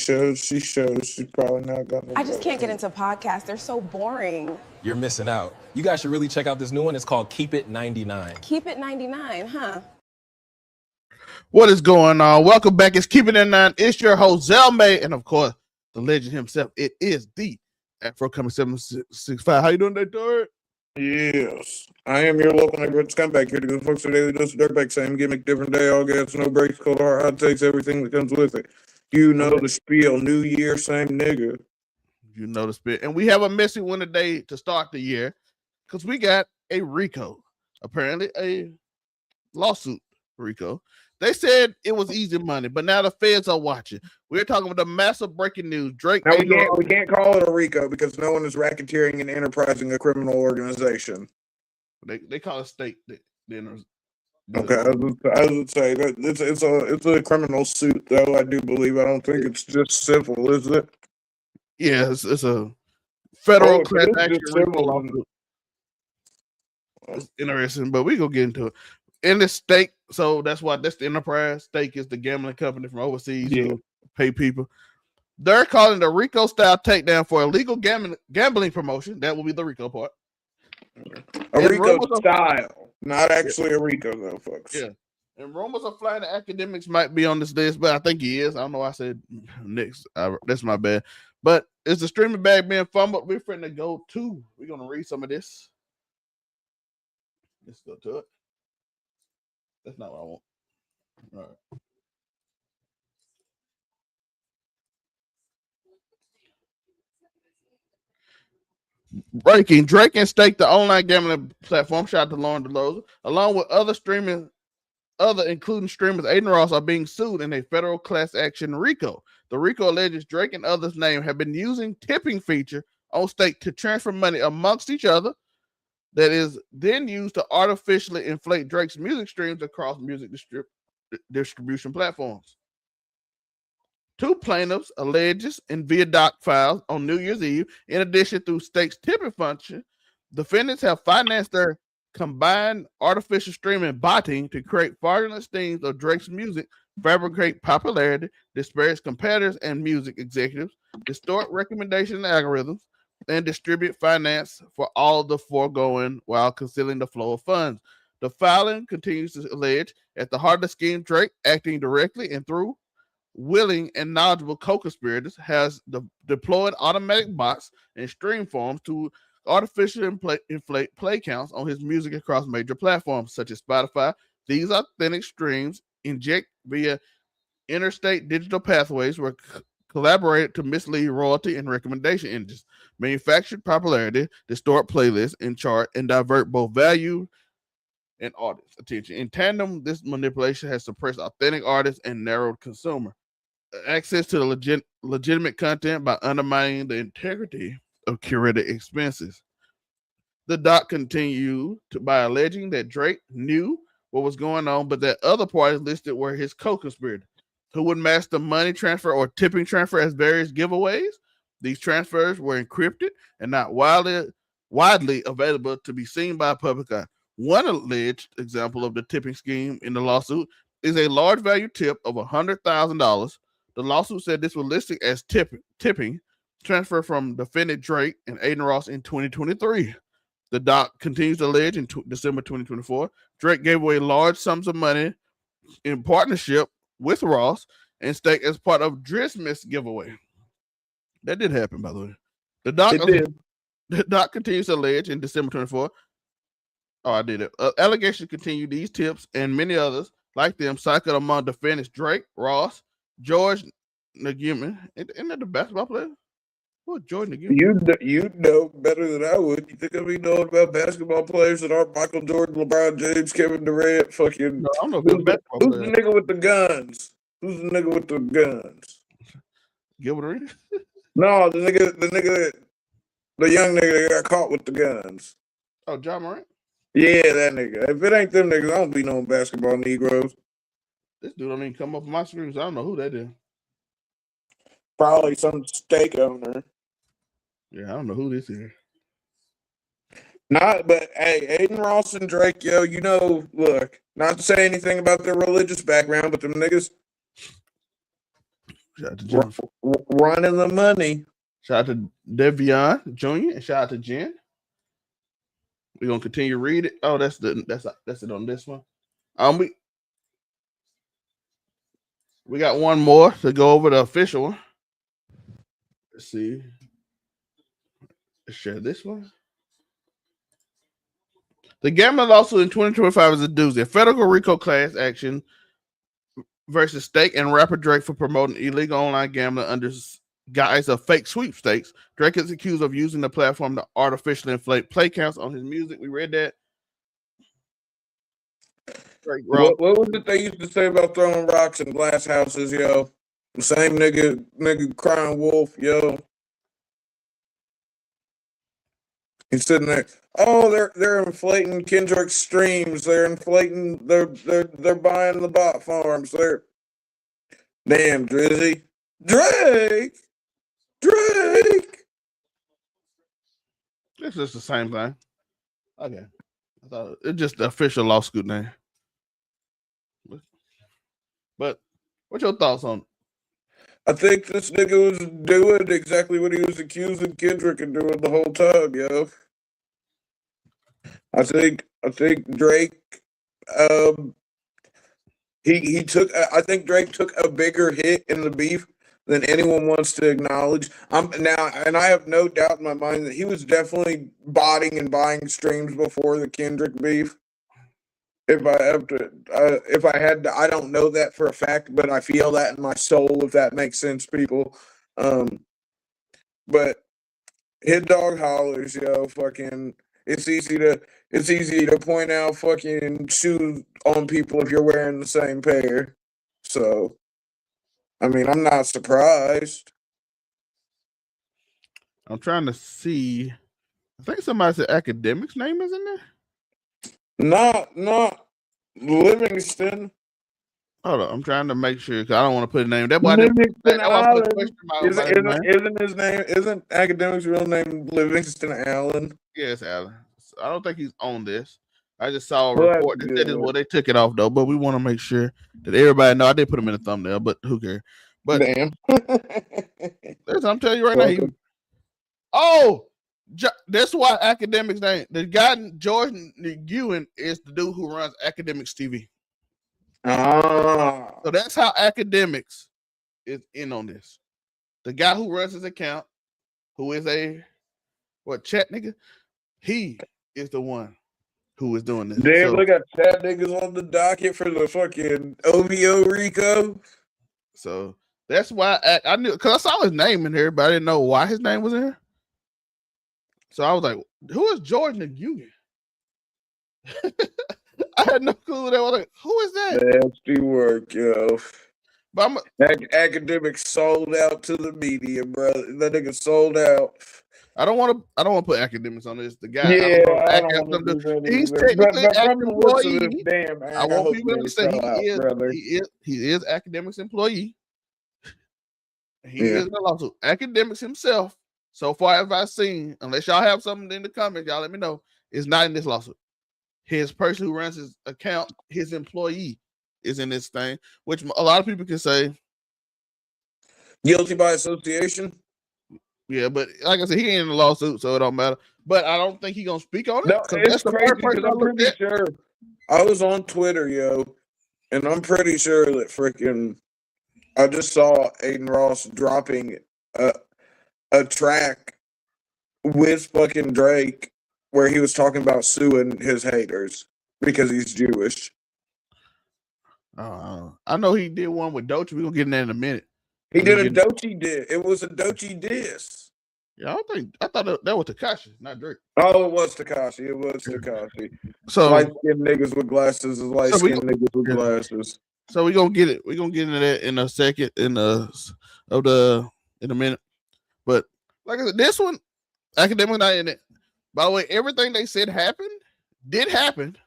shows. She's probably not gonna. I just can't get into podcasts. They're so boring. You're missing out. You guys should really check out this new one. It's called Keep It 99. Keep It 99, huh? What is going on? Welcome back. It's Keep It 99. It's your host, Zelmae, and of course, the legend himself. It is the Afro Coming 765. How you doing today, Dory? Yes, I am your local neighborhood scumbag here to go folks. Daily dose of dirtbag, same gimmick, different day, all gas, no breaks, cold hard takes, everything that comes with it. You know the spiel. New year, same nigga. You know the spiel. And we have a messy one today to start the year because we got a RICO, apparently a lawsuit. RICO. They said it was easy money, but now the feds are watching. We're talking about the massive breaking news. Drake. No, we can't call it a RICO because no one is racketeering and enterprising a criminal organization. They call it state. Okay, I would say that it's a criminal suit, though. I do believe. I don't think it's just civil, is it? Yeah, it's a federal class action lawsuit. It's interesting, but we go get into it. In the stake, so that's the enterprise. Stake is the gambling company from overseas who pay people. They're calling the RICO style takedown for illegal gambling promotion. That will be the RICO part. A RICO style, not actually a RICO though, folks. Yeah. And rumors are flying that Akademiks might be on this list, but I think he is. I don't know why I said next. That's my bad. But it's the streaming bag being fumbled. We're finna go to. We're gonna read some of this. Let's go to it. That's not what I want. All right. Breaking. Drake and Stake, the online gambling platform, shout out to Lauren DeLoza, along with including streamers ADIN Ross, are being sued in a federal class action RICO. The RICO alleges Drake and others named have been using tipping feature on Stake to transfer money amongst each other that is then used to artificially inflate Drake's music streams across music distribution platforms. Two plaintiffs alleges in via doc files on New Year's Eve, in addition through Stake's tipping function, defendants have financed their combined artificial streaming botting to create fraudulent streams of Drake's music, fabricate popularity, disparage competitors and music executives, distort recommendation algorithms, and distribute finance for all the foregoing while concealing the flow of funds. The filing continues to allege at the heart of the scheme, Drake, acting directly and through willing and knowledgeable co-conspirators, has deployed automatic bots and stream forms to artificially inflate play counts on his music across major platforms such as Spotify. These authentic streams inject via interstate digital pathways were collaborated to mislead royalty and recommendation engines, manufactured popularity, distort playlists and chart, and divert both value and audience attention. In tandem, this manipulation has suppressed authentic artists and narrowed consumer access to the legitimate content by undermining the integrity of curated expenses. The doc continued by alleging that Drake knew what was going on, but that other parties listed were his co-conspirators, who would mask the money transfer or tipping transfer as various giveaways. These transfers were encrypted and not widely available to be seen by public eye. One alleged example of the tipping scheme in the lawsuit is a large value tip of $100,000. The lawsuit said this was listed as tipping transfer from defendant Drake and ADIN Ross in 2023. The doc continues to allege in December 2024, Drake gave away large sums of money in partnership with Ross and Stake as part of Drismith's giveaway. That did happen, by the way. The doc continues to allege in December 24. Oh, I did it. Allegations continue. These tips and many others like them cycled among defendants Drake, Ross, George Nagimi. Isn't that the basketball player? Who is George Nagimi? You know better than I would. You think I'd be knowing about basketball players that aren't Michael Jordan, LeBron James, Kevin Durant, fucking... No, I don't know who's the nigga with the guns? Who's the nigga with the guns? Gilbert Arenas? No, the young nigga that got caught with the guns. Oh, John Morant? Yeah, that nigga. If it ain't them niggas, I don't be knowing basketball Negroes. This dude don't even come up on my screens. I don't know who that is. Probably some steak owner. Yeah, I don't know who this is. Not, but hey, ADIN Ross and Drake, yo, you know, look, not to say anything about their religious background, but them niggas, Shout out to Jen. Running the money. Shout out to Devion Jr. and shout out to Jen. We're gonna continue to read it. Oh, that's it on this one. We got one more to go over the official one. Let's see. Let's share this one. The gambling lawsuit in 2025 is a doozy. A federal RICO class action versus Stake and rapper Drake for promoting illegal online gambling under guise of fake sweepstakes. Drake is accused of using the platform to artificially inflate play counts on his music. We read that. Drake, what was it they used to say about throwing rocks in glass houses, yo? The same nigga crying wolf, yo. He's sitting there. Oh, they're inflating Kendrick's streams. They're inflating. They're buying the bot farms. They're damn Drizzy. Drake. It's just the same thing. Okay, I thought it's just the official lawsuit name. But what's your thoughts on it? I think this nigga was doing exactly what he was accusing Kendrick of doing the whole time, yo. I think Drake, he took. I think Drake took a bigger hit in the beef than anyone wants to acknowledge. And I have no doubt in my mind that he was definitely botting and buying streams before the Kendrick beef. If I had to, I don't know that for a fact, but I feel that in my soul, if that makes sense, people. But Hit Dog hollers, yo, fucking. It's easy to point out fucking shoes on people if you're wearing the same pair. So, I mean, I'm not surprised. I'm trying to see. I think somebody said Akademiks' name is in there. Not Livingston. Hold on, I'm trying to make sure because I don't want to put a name. That boy Livingston Allen. Isn't Isn't Akademiks' real name Livingston Allen? Yes, Allen. I don't think he's on this. I just saw a report that said this. Well, they took it off though, but we want to make sure that everybody know. I did put him in the thumbnail, but who cares? But damn, I'm telling you right now. That's why Akademiks name. The guy George Ewan is the dude who runs Akademiks TV. So that's how Akademiks is in on this. The guy who runs his account, who is chat nigga, he is the one who is doing this. Damn, they got chat niggas on the docket for the fucking OVO RICO. So that's why I knew, because I saw his name in there, but I didn't know why his name was in here. So I was like, who is George Nguyen? I had no clue that. I was like, who is that? Nasty work, yo. But Akademiks sold out to the media, bro. That nigga sold out. I don't want to put Akademiks on this. The guy, he's technically an employee. Damn, I want people to say he is Akademiks employee. He is in the lawsuit. Akademiks himself, so far as I've seen, unless y'all have something in the comments, y'all let me know, is not in this lawsuit. His person who runs his account, his employee, is in this thing, which a lot of people can say guilty by association. Yeah, but like I said, he ain't in the lawsuit, so it don't matter. But I don't think he's gonna speak on it. No, it's crazy because I'm pretty sure I was on Twitter, yo, and I'm pretty sure that freaking I just saw ADIN Ross dropping a track with fucking Drake where he was talking about suing his haters because he's Jewish. I know he did one with Doechii. We're gonna get in there in a minute. He did a Doechii diss. It was a Doechii diss. Yeah, I thought that was Tekashi, not Drake. Oh, it was Tekashi. It was Tekashi. So light-skinned niggas with glasses is light-skinned niggas with glasses. So we're gonna get it. We're gonna get into that in a second, in a minute. But like I said, this one, Akademiks not in it. By the way, everything they said did happen.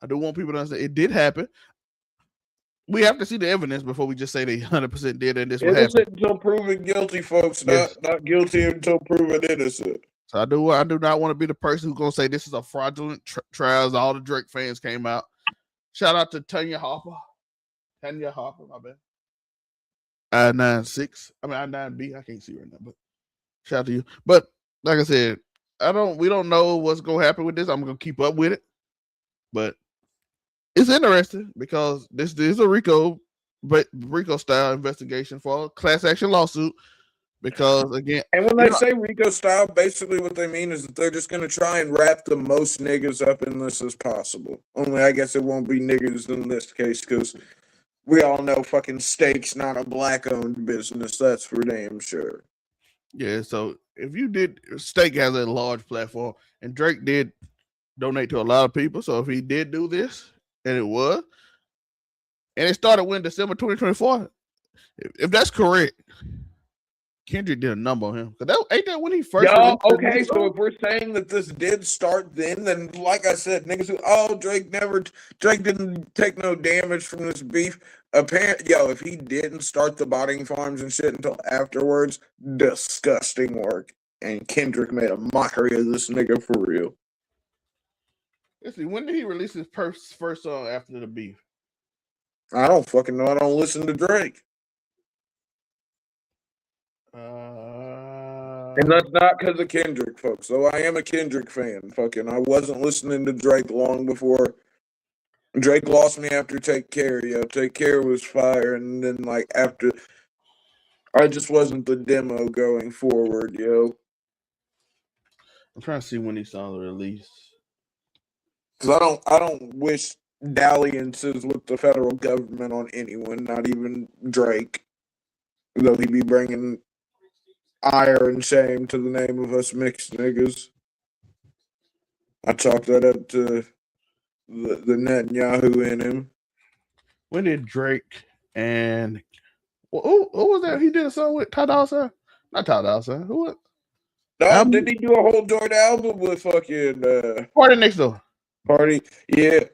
I do want people to understand it did happen. We have to see the evidence before we just say they 100% did and this will happen. Innocent until proven guilty, folks. Yes. Not guilty until proven innocent. So I do not want to be the person who's gonna say this is a fraudulent trial. All the Drake fans came out. Shout out to Tanya Harper, my bad. I-96. I mean I-9B. I can't see right now, but shout out to you. But like I said, we don't know what's gonna happen with this. I'm gonna keep up with it. But it's interesting because this is a RICO style investigation for a class action lawsuit. Because again, and when they say RICO style, basically what they mean is that they're just going to try and wrap the most niggas up in this as possible. Only I guess it won't be niggas in this case because we all know fucking steak's not a black-owned business. That's for damn sure. Yeah, so if you did, Steak has a large platform, and Drake did donate to a lot of people. So if he did do this, and it started when December 2024, if that's correct, Kendrick did a number on him. Ain't that when he first? Yeah, okay. So if we're saying that this did start then like I said, niggas who Drake didn't take no damage from this beef. Apparently, if he didn't start the botting farms and shit until afterwards, disgusting work. And Kendrick made a mockery of this nigga for real. Let's see, when did he release his first song after the beef? I don't fucking know. I don't listen to Drake. And that's not because of Kendrick, folks. Though I am a Kendrick fan. Fucking, I wasn't listening to Drake long before. Drake lost me after Take Care, yo. Take Care was fire, and then after, I just wasn't the demo going forward, yo. I'm trying to see when these songs are released. Because I don't wish dalliances with the federal government on anyone, not even Drake. Though he be bringing ire and shame to the name of us mixed niggas. I chalk that up to the Netanyahu in him. When did Drake and who was that? He did a song with Ty Dolla $ign? Not Ty Dolla $ign. Who was? No, didn't he do a whole joint album with fucking Party Next Door? Party, yeah.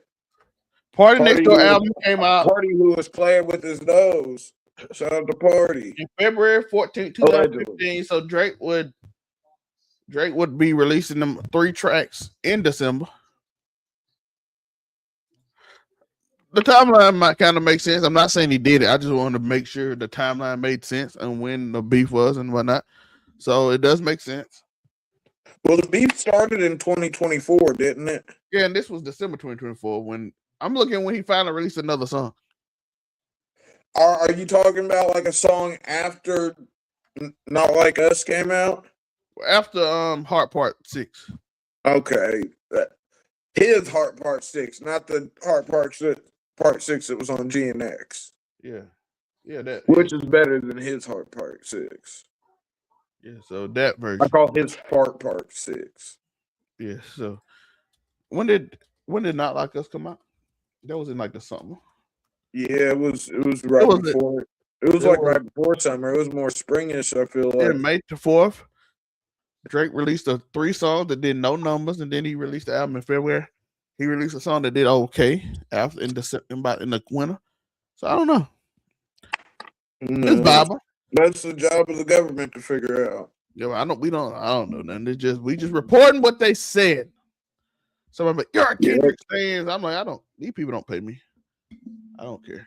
Party Next Door album came out. Party who was playing with his nose. Shout out to Party. In February 14, 2015. So Drake would be releasing them 3 tracks in December. The timeline might kind of make sense. I'm not saying he did it. I just wanted to make sure the timeline made sense and when the beef was and whatnot. So it does make sense. Well, the beef started in 2024, didn't it? Yeah, and this was December 2024 when I'm looking when he finally released another song. Are you talking about a song after Not Like Us came out? After Heart Part 6. Okay. His Heart Part 6, not the Heart Part 6 that was on GNX. Yeah. Yeah, that. Which is better than his Heart Part 6. Yeah, so that version. I call his Fart Part 6. Yeah, so when did Not Like Us come out? That was in the summer. Yeah, it was right before. It was right before summer. It was more springish, I feel like. In May the 4th, Drake released 3 songs that did no numbers, and then he released the album in February. He released a song that did okay in the winter. So I don't know. No, It's Bible. That's the job of the government to figure out. Yeah, I don't know nothing. We just reporting what they said. So I'm like, you're a Kendrick fans. I'm like, these people don't pay me. I don't care.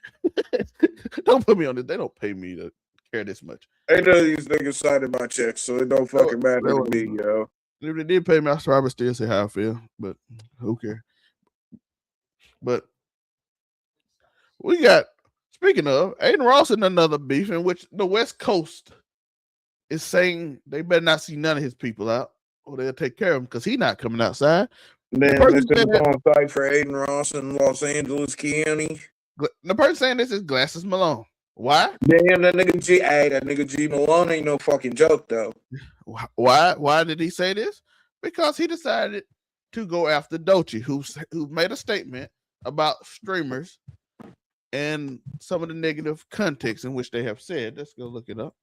Don't put me on this. They don't pay me to care this much. They know these niggas signing my checks, so it don't fucking matter to me, yo. If they did pay me, I'd probably still say how I feel, but who cares? But we got, speaking of, ADIN Ross in another beef in which the West Coast is saying they better not see none of his people out or they'll take care of him because he's not coming outside. Then this is on site for ADIN Ross in Los Angeles County. The person saying this is Glasses Malone. Why? Damn, that nigga G Malone ain't no fucking joke though. Why did he say this? Because he decided to go after Doechii, who made a statement about streamers and some of the negative context in which they have said. Let's go look it up.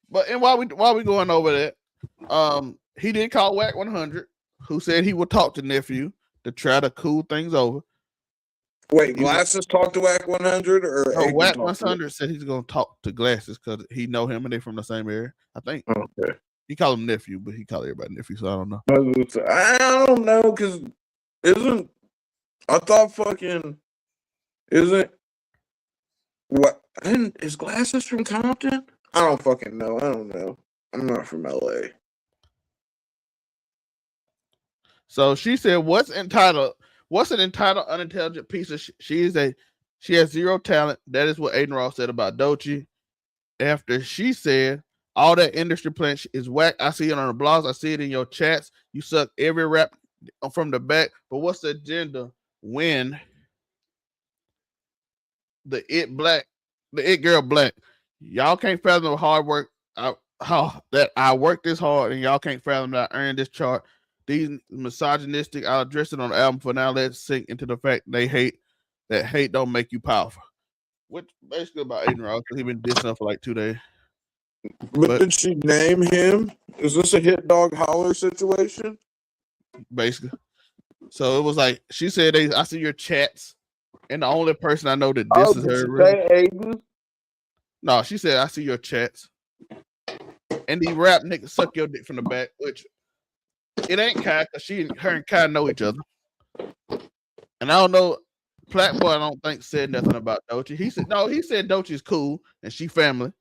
But while we going over that, he did call Wack 100, who said he would talk to Nephew to try to cool things over. Wait, Glasses talked to Wack 100 or no, Wack 100 said he's gonna talk to Glasses because he know him and they from the same area. I think. Okay. He called him Nephew, but he called everybody Nephew, so I don't know. I don't know because isn't What? And his glasses from Compton? I don't fucking know. I don't know. I'm not from LA. So she said, "What's an entitled, unintelligent piece of shit? She has zero talent." That is what ADIN Ross said about Doechii. After she said, "All that industry plan is whack. I see it on the blogs. I see it in your chats. You suck every rap from the back. But what's the agenda when the it girl black? Y'all can't fathom the hard work. How that I work this hard and y'all can't fathom that I earned this chart. These misogynistic, I'll address it on the album for now. Let's sink into the fact they hate don't make you powerful." Which basically about ADIN Ross, because he been dissing up for like 2 days. But did she name him? Is this a hit dog holler situation? Basically. So it was like she said, I see your chats, and the only person I know that this is her. Really. No, she said, "I see your chats." And the rap niggas suck your dick from the back, which it ain't Kai, because her and Kai know each other. And I don't know, Platboy I don't think said nothing about Doechii. He said Doechii's cool and she family.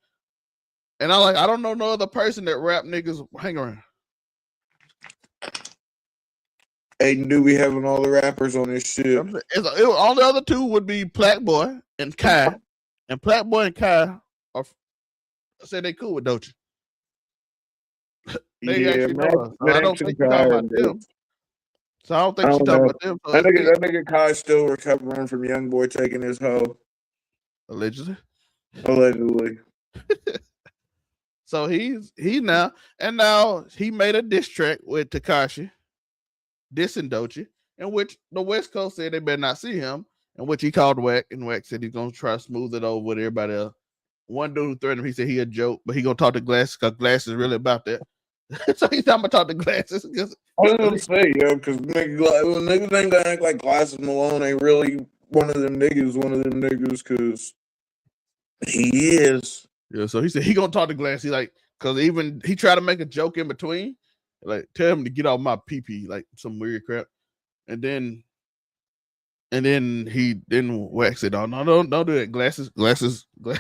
And I'm like, I don't know no other person that rap niggas hang around. Aiden do be having all the rappers on his shit. All the other two would be Platboy and Kai. And Platboy and Kai said they cool with Doechii. I don't think she's talking about them. So I don't think she's talking about them. So that nigga Kai's still recovering from young boy taking his hoe. Allegedly. So he now he made a diss track with Tekashi, dissing Doechii, in which the West Coast said they better not see him, in which he called Wack, and Wack said he's gonna try to smooth it over with everybody else. One dude threatened him, he said he a joke, but he gonna talk to Glasses because Glasses is really about that. So he's not gonna talk to Glasses. I was gonna say, yo, because niggas ain't gonna act like Glasses Malone ain't really one of them niggas, because he is. Yeah, so he said he gonna talk to Glasses, like, because even he tried to make a joke in between, like tell him to get off my pee-pee, like some weird crap, and then Wack said, "Oh no, don't do that, Glasses." The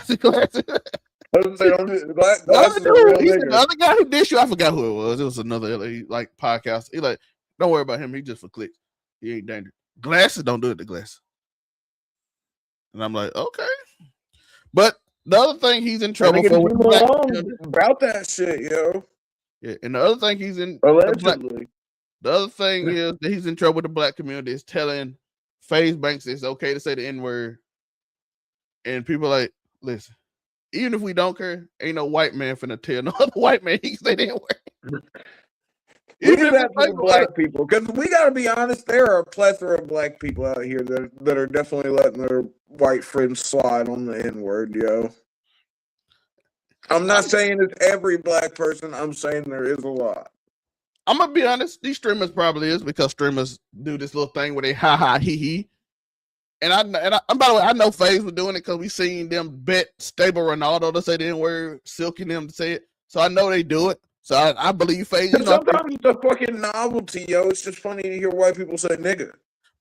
other guy who dissed you, I forgot who it was. It was another like podcast. He like, don't worry about him. He just for clicks. He ain't dangerous. Glasses don't do it to Glasses. And I'm like, okay. But the other thing he's in trouble for about that shit, yo. Yeah, and the other thing he's in allegedly. The other thing is that he's in trouble with the black community is telling FaZe Banks it's okay to say the N-word. And people are like, listen. Even if we don't care, ain't no white man finna tell no other white man he can say that word. Even if black people, because we gotta be honest, there are a plethora of black people out here that are definitely letting their white friends slide on the N-word, yo. I'm not saying it's every black person. I'm saying there is a lot. I'm gonna be honest. These streamers probably is because streamers do this little thing where they ha ha he he. And by the way, I know FaZe was doing it because we seen them bet Stable Ronaldo to say the N-word, Silky them to say it. So I know they do it. So I believe FaZe. Sometimes it's a fucking novelty, yo. It's just funny to hear white people say nigga.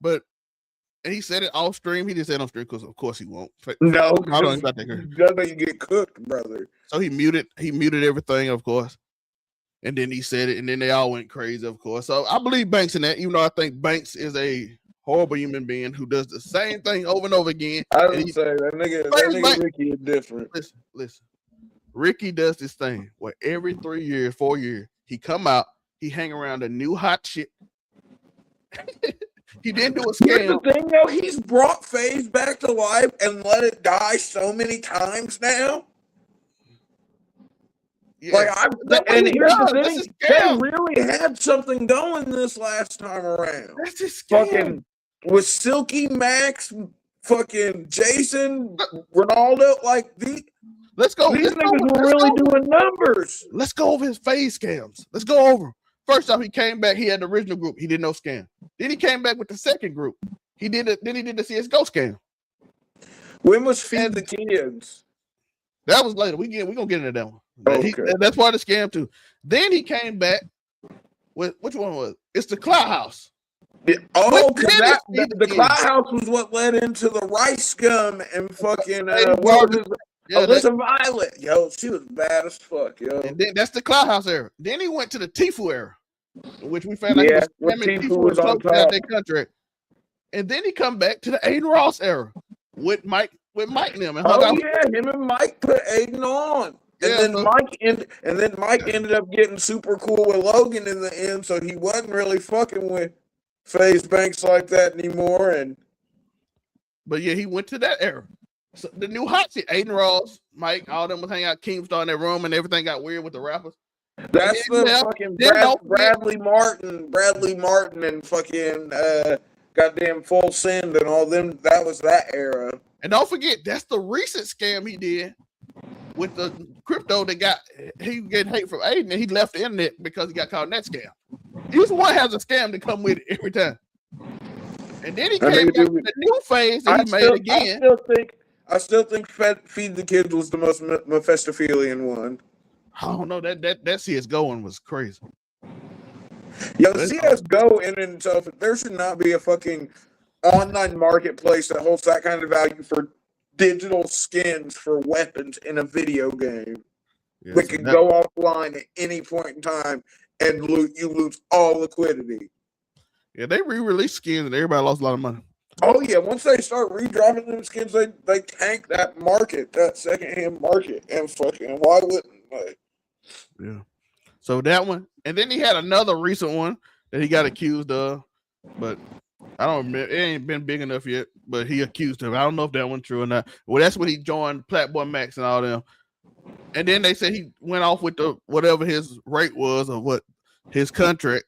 But he said it off stream. He didn't say it on stream because of course he won't. No, you get cooked, brother. So he muted everything, of course. And then he said it, and then they all went crazy, of course. So I believe Banks in that, even though I think Banks is a horrible human being who does the same thing over and over again. I didn't say that nigga Ricky is different. Listen. Ricky does this thing where every 3 years, 4 years, he come out, he hang around a new hot shit. He didn't do a scam. Here's the thing, though, he's brought FaZe back to life and let it die so many times now. Yeah. Here's the thing, they really had something going this last time around. That's just fucking with Silky Max, fucking Jason, Ronaldo, like let's go. These niggas were really doing numbers. Let's go over his FaZe scams. Let's go over. First off, he came back. He had the original group. He did no scam. Then he came back with the second group. He did it. Then he did the CS:GO scam. When was Feed the Kids? That was later. We gonna get into that one. Okay. That's part of the scam too. Then he came back with which one was it? It's the Clout House. Oh, because Dennis the Cloud House was what led into the Rice Gum and fucking Alyssa Violet. Yo, she was bad as fuck, yo. And then that's the Cloud House era. Then he went to the Tifu era, which we found out when Tifu was on top. their contract. And then he come back to the ADIN Ross era with Mike and them. And him and Mike put Aiden on. And then Mike ended up getting super cool with Logan in the end, so he wasn't really fucking with FaZe Banks like that anymore. But yeah, he went to that era. So the new hot shit, ADIN Ross, Mike, all them was hanging out Keemstar in that room, and everything got weird with the rappers. That's the fucking Bradley Martin, and fucking goddamn Full Send and all them. That was that era. And don't forget, that's the recent scam he did with the crypto that he get hate from Aiden, and he left the internet because he got caught in that scam. Each one has a scam to come with it every time. And then he came back with the new phase that he made again. I still think Feed the Kids was the most Mephistophelian one. I don't know, that CSGO one was crazy. Yo, CSGO in itself, there should not be a fucking online marketplace that holds that kind of value for digital skins for weapons in a video game. Yeah, that can go offline at any point in time and you lose all liquidity. Yeah, they re-released skins and everybody lost a lot of money. Oh yeah, once they start redropping them skins, they tank that market, that secondhand market, and fucking why wouldn't they? Yeah. So that one, and then he had another recent one that he got accused of, but I don't remember. It ain't been big enough yet, but he accused him. I don't know if that one's true or not. Well, that's when he joined Platboy Max and all them. And then they said he went off with the whatever his rate was or what his contract,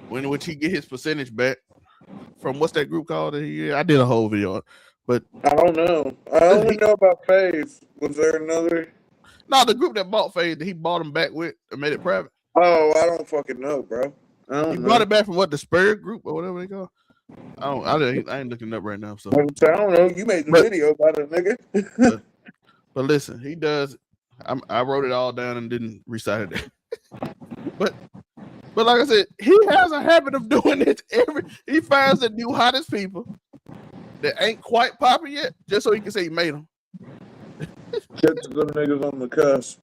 which he get his percentage back from what's that group called? I did a whole video on it, but I don't know. I only know about FaZe. Was there another? No, the group that bought FaZe that he bought him back with and made it private. Oh, I don't fucking know, bro. He brought it back from what, the Spur group or whatever they call. I ain't looking it up right now. So I don't know. You made the video about it, nigga. but listen, he does. I wrote it all down and didn't recite it. but like I said, he has a habit of doing this. He finds the new hottest people that ain't quite popping yet, just so he can say he made them. Get to them niggas on the cusp.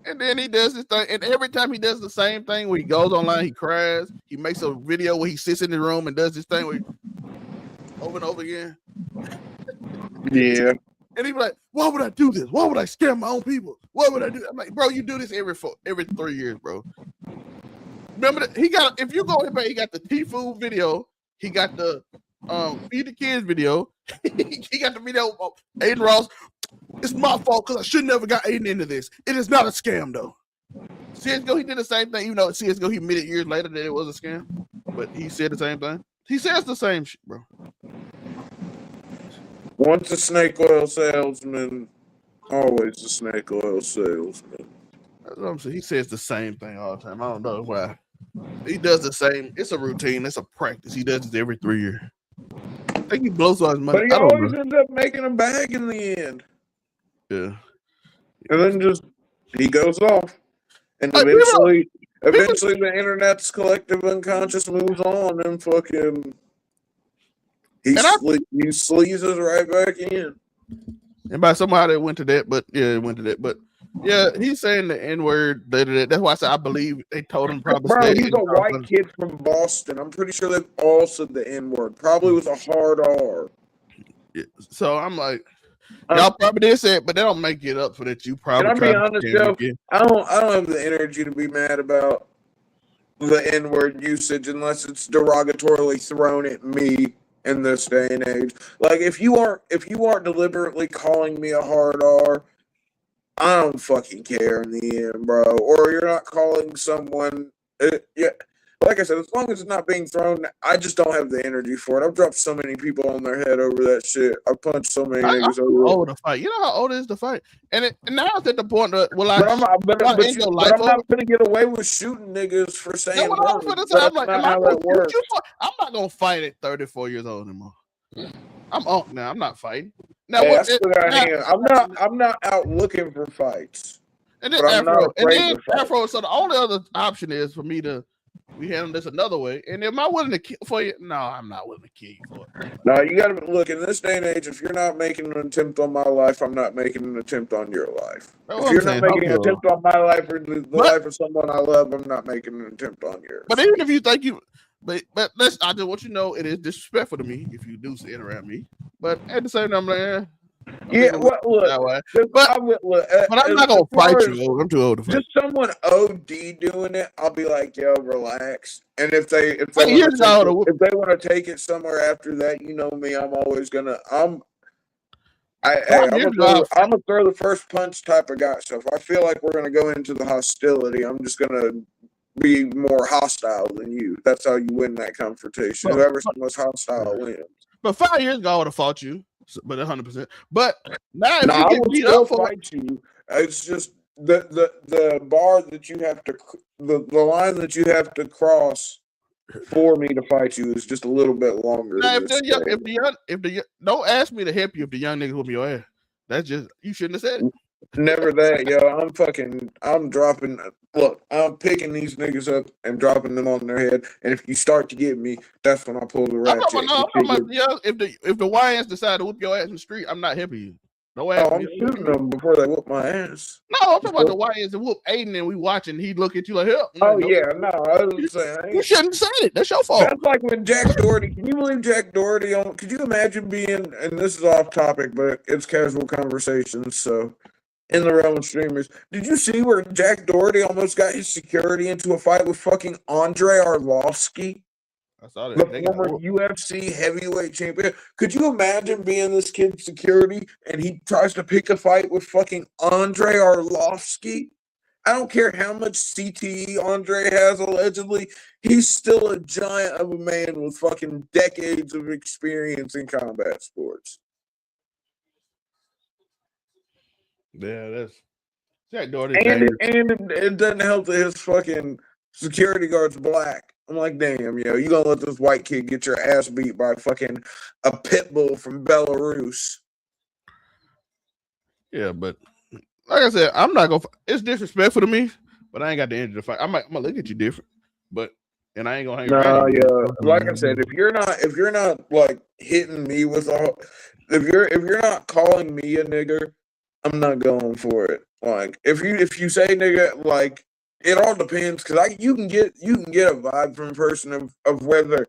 And then he does this thing, and every time he does the same thing where he goes online, he cries. He makes a video where he sits in the room and does this thing where over and over again. Yeah. And he be like, why would I do this? Why would I scare my own people? What would I do? I'm like, bro, you do this every 3 years, bro. Remember that if you go back, he got the T-Food video, he got the Feed the Kids video, he got the video of ADIN Ross. It's my fault because I should never got Aiden into this. It is not a scam though. CSGO, he did the same thing, even though CSGO he admitted years later that it was a scam, but he said the same thing. He says the same shit, bro. Once a snake oil salesman, always a snake oil salesman. That's what I'm saying. He says the same thing all the time. I don't know why. He does the same. It's a routine. It's a practice. He does this every 3 years. I think he blows all his money. But he always ends up making a bag in the end. Yeah. And then he goes off. And eventually the internet's collective unconscious moves on and fucking he sleazes right back in. And by somehow they went to that, but yeah, it went to that. But yeah, he's saying the N-word. That's why I said I believe they told him probably. Bro, he's a white kid from Boston. I'm pretty sure they've all said the N-word. Probably with a hard R. Yeah. So I'm like, y'all probably did say it, but they don't make it up for that. You probably. Can I be honest, Joe? I don't have the energy to be mad about the N-word usage unless it's derogatorily thrown at me in this day and age. Like if you aren't deliberately calling me a hard R, I don't fucking care in the end, bro. Or you're not calling someone. Like I said, as long as it's not being thrown, I just don't have the energy for it. I've dropped so many people on their head over that shit. I've punched so many niggas over it. Oh, the fight. You know how old it is to fight, and now it's at the point that I'm not gonna get away with shooting niggas for saying. I'm not gonna fight at 34 years old anymore. I'm on now. I'm not fighting. Now I'm not out looking for fights. And then Afro. So the only other option is for me to We handle this another way. And am I willing to kill for you? No, I'm not willing to kill you for it. No, you gotta look in this day and age. If you're not making an attempt on my life, I'm not making an attempt on your life. That's If what you're I'm not saying. making an Okay. attempt on my life or the life of someone I love, I'm not making an attempt on yours. But even if you think you, but let's, I just want you to know it is disrespectful to me if you do say it around me. But at the same time, I'm like, yeah, well, that way. look, But I'm not gonna fight you. I'm too old to fight. Just someone OD doing it, I'll be like, yo, relax. And if they Years ago, want to take it somewhere after that, you know me, I'm always gonna I'm gonna throw the first punch type of guy. So if I feel like we're gonna go into the hostility, I'm just gonna be more hostile than you. That's how you win that confrontation. Whoever's the most hostile wins. But 5 years ago, I would have fought you, but 100%. But now, if No, you I get would beat still up for fight you. It's just the bar that you have to the line that you have to cross for me to fight you is just a little bit longer. now, than if the don't ask me to help you if the young nigga whoop your ass. That's just, you shouldn't have said it. Never that, yo. I'm dropping. Look, I'm picking these niggas up and dropping them on their head. And if you start to get me, that's when I pull the ratchet. If the YNs decide to whoop your ass in the street, I'm not helping you. No ass. I'm shooting them before they whoop my ass. No, I'm talking about the YNs that whoop Aiden and we watching. He look at you like, help. Oh yeah, no. I was saying you shouldn't say it. That's your fault. That's like when Jack Doherty. Can you believe Jack Doherty? Could you imagine being? And this is off topic, but it's casual conversations. So. In the realm of streamers, did you see where Jack Doherty almost got his security into a fight with fucking Andre Arlovsky? I saw that. The former UFC heavyweight champion. Could you imagine being this kid's security and he tries to pick a fight with fucking Andre Arlovsky? I don't care how much CTE Andre has allegedly. He's still a giant of a man with fucking decades of experience in combat sports. Yeah, that's Jack Doherty. And it doesn't help that his fucking security guard's black. I'm like, damn, yo, you gonna let this white kid get your ass beat by fucking a pit bull from Belarus? Yeah, but like I said, I'm not gonna. It's disrespectful to me, but I ain't got the energy to fight. I'm gonna look at you different, and I ain't gonna hang around. Yeah, like I said, if you're not like hitting me with if you're not calling me a nigger, I'm not going for it. Like if you say nigga, like it all depends because you can get a vibe from a person of whether,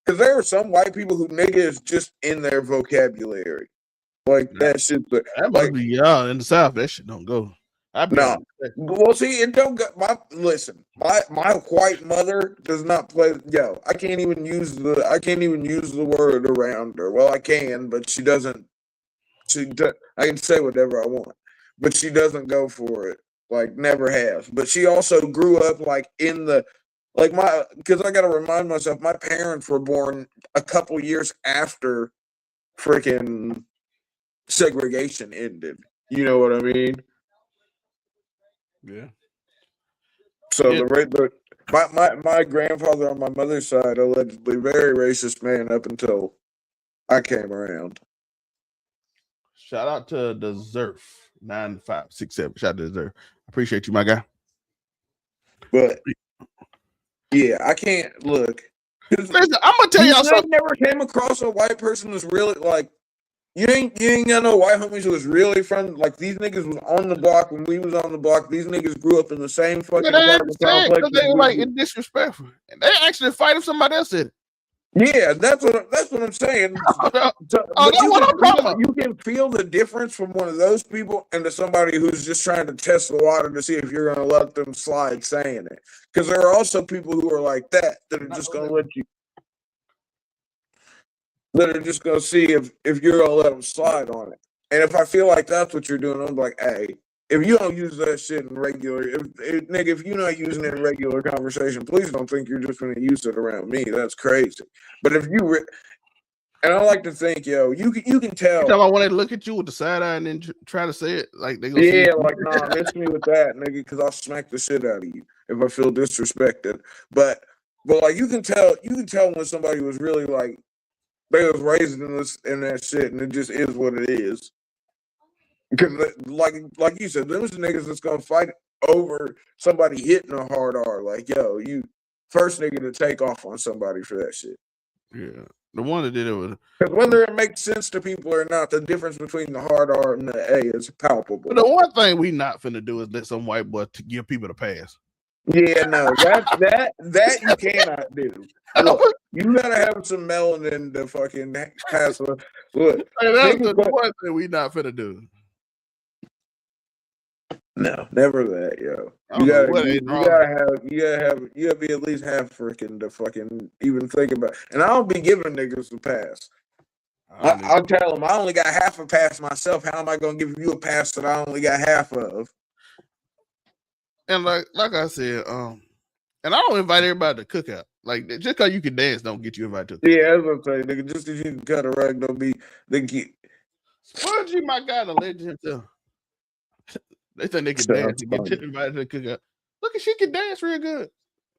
because there are some white people who nigga is just in their vocabulary. Like that shit. That must be in the South. That shit don't go. No. Well, see, it don't go. My white mother does not play. Yo, I can't even use the word around her. Well, I can, but she doesn't. I can say whatever I want, but she doesn't go for it. Like, never has. But she also grew up like because I got to remind myself, my parents were born a couple years after freaking segregation ended. You know what I mean? Yeah. So my grandfather on my mother's side, allegedly very racist man up until I came around. Shout out to the Zerf 9567. Shout out to the Zerf. Appreciate you, my guy. But yeah, I can't look. Listen, I'm gonna tell y'all something. I never came across a white person who's really like you ain't got no white homies who was really from like these niggas was on the block when we was on the block. These niggas grew up in the same fucking apartment complex. They were like disrespectful. And they actually fight if somebody else said it. Yeah, that's what I'm saying. You can feel the difference from one of those people into somebody who's just trying to test the water to see if you're going to let them slide saying it. Because there are also people who are like that are just going to let you. That are just going to see if you're going to let them slide on it. And if I feel like that's what you're doing, I'm like, hey, if you don't use that shit in regular, if you're not using it in regular conversation, please don't think you're just going to use it around me. That's crazy. But if you, and I like to think, yo, you can tell. I want to look at you with the side eye and then try to say it like they gonna see like nah, miss me with that, nigga, because I'll smack the shit out of you if I feel disrespected. But like you can tell when somebody was really like they was raised in that shit, and it just is what it is. Because, like you said, those niggas that's gonna fight over somebody hitting a hard R. Like, yo, you first nigga to take off on somebody for that shit. Yeah, the one that did it was. Because whether it makes sense to people or not, the difference between the hard R and the A is palpable. But the one thing we not finna do is let some white boy give people the pass. Yeah, no, that you cannot do. Look, you gotta have some melanin to fucking pass. Look, Hey, that's the one thing we not finna do. No, never that, yo. You gotta be at least half freaking to fucking even think about. And I don't be giving niggas the pass. I'll tell them I only got half a pass myself. How am I gonna give you a pass that I only got half of? And like I said, and I don't invite everybody to cookout. Like just because you can dance, don't get you invited to. Yeah, that's what I'm saying, nigga. Just because you can cut a rug, don't be the key. Spongy, my guy, the legend himself. They think they can dance to get invited to the cookout. Look, she can dance real good.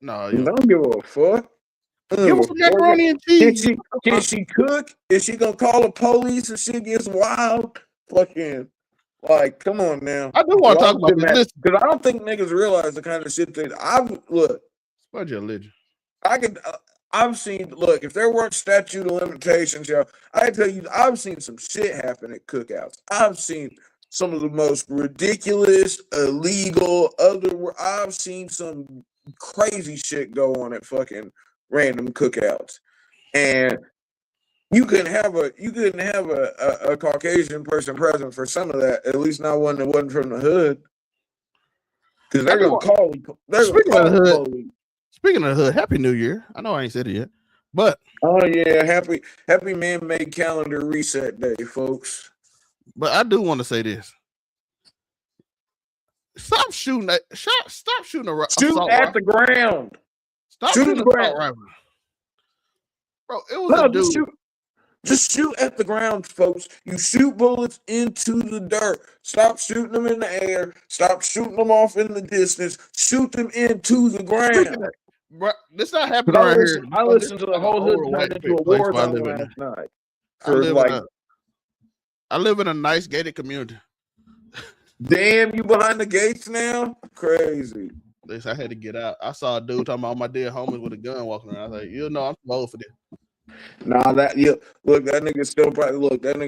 No, you don't give a fuck. Give us some macaroni and cheese. Can she cook? Is she gonna call the police if she gets wild? Fucking. Like, come on now. I do want to talk about this because I don't think niggas realize the kind of shit that Sponge a legend. I've seen. Look, if there weren't statute of limitations, yo, I tell you, I've seen some shit happen at cookouts. I've seen some of the most ridiculous, illegal, I've seen some crazy shit go on at fucking random cookouts, and. You couldn't have a Caucasian person present for some of that. At least not one that wasn't from the hood, because they're gonna call. Speaking of the hood, Happy New Year! I know I ain't said it yet, but oh yeah, happy man-made calendar reset day, folks. But I do want to say this: stop shooting at the ground. Stop shooting the ground, bro. It was a dude. Just shoot at the ground, folks. You shoot bullets into the dirt. Stop shooting them in the air. Stop shooting them off in the distance. Shoot them into the ground. Bro, this not happening right here. I listened to the whole hood turn into a war zone last night. I live in a nice gated community. Damn, you behind the gates now? Crazy. Listen, I had to get out. I saw a dude talking about my dead homies with a gun walking around. I was like, I'm too old for this. Nah, that nigga